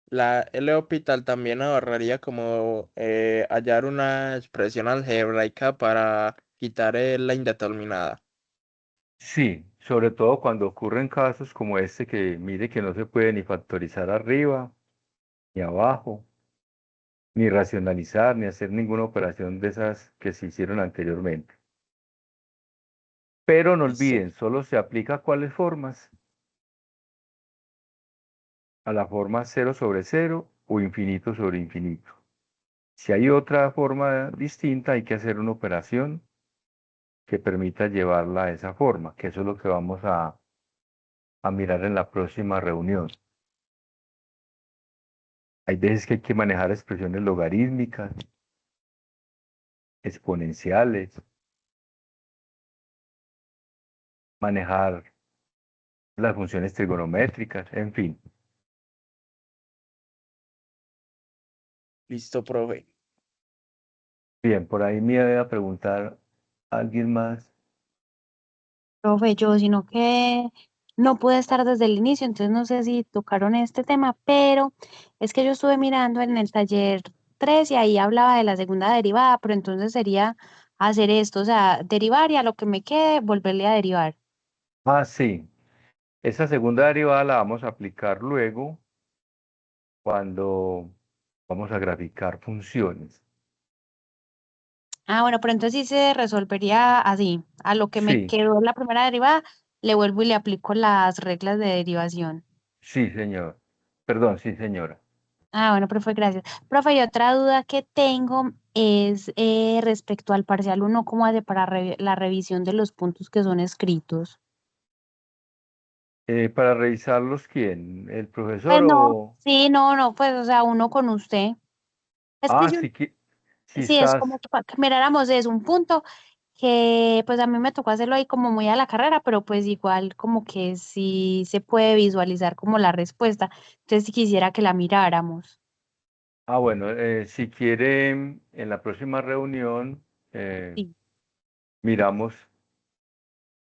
la L'Hopital también ahorraría como hallar una expresión algebraica para quitar la indeterminada. Sí, sobre todo cuando ocurren casos como este que mire que no se puede ni factorizar arriba, ni abajo, ni racionalizar, ni hacer ninguna operación de esas que se hicieron anteriormente. Pero no Listo. olviden, solo se aplica a cuáles formas, a la forma 0/0 o infinito sobre infinito. Si hay otra forma distinta, hay que hacer una operación que permita llevarla a esa forma, que eso es lo que vamos a mirar en la próxima reunión. Hay veces que hay que manejar expresiones logarítmicas, exponenciales, manejar las funciones trigonométricas, en fin. Listo, profe. Bien, por ahí me iba a preguntar a alguien más. Profe, yo, sino que no pude estar desde el inicio, entonces no sé si tocaron este tema, pero es que yo estuve mirando en el taller 3 y ahí hablaba de la segunda derivada, pero entonces sería hacer esto, o sea, derivar y a lo que me quede, volverle a derivar. Ah, sí, esa segunda derivada la vamos a aplicar luego cuando vamos a graficar funciones. Ah, bueno, pero entonces sí se resolvería así. A lo que me Sí, quedó en la primera derivada, le vuelvo y le aplico las reglas de derivación. sí, señor. Perdón, sí, señora. Ah, bueno, profe, gracias. Profe, y otra duda que tengo es respecto al parcial uno, ¿cómo hace para la revisión de los puntos que son escritos? Para revisarlos, ¿quién? ¿El Pues profesor no, o...? sí, no, pues, o sea, uno con usted. Es que Ah, yo, sí, si sí, es como estás... que, que miráramos, es un punto que, pues, a mí me tocó hacerlo ahí como muy a la carrera, pero pues igual como que sí se puede visualizar como la respuesta. Entonces, si quisiera que la miráramos. Ah, bueno, si quieren, en la próxima reunión Sí, miramos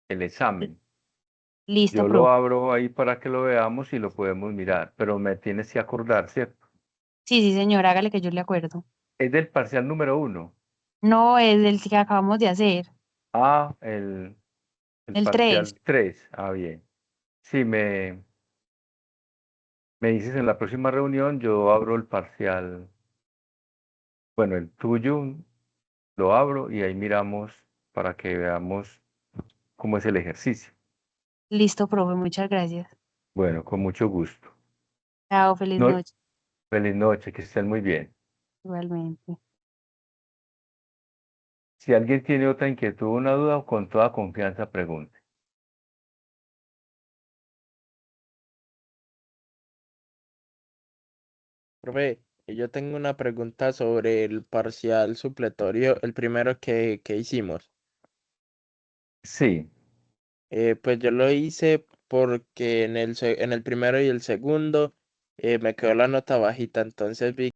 el examen. listo, Yo lo profe. abro ahí para que lo veamos y lo podemos mirar, pero me tienes que acordar, ¿cierto? Sí, sí, señor, hágale que yo le acuerdo. Es del parcial número 1. No, es el que acabamos de hacer, Ah, el el 3. parcial 3. Ah, bien. Sí, me dices en la próxima reunión, yo abro el parcial, bueno, el tuyo, lo abro y ahí miramos para que veamos cómo es el ejercicio. Listo, profe, muchas gracias. Bueno, con mucho gusto. Chao, feliz No, noche. feliz noche, que estén muy bien. Igualmente. Si alguien tiene otra inquietud o una duda, con toda confianza pregunte. Profe, yo tengo una pregunta sobre el parcial supletorio, el primero que hicimos. Sí, Pues yo lo hice porque en el primero y el segundo me quedó la nota bajita, entonces vi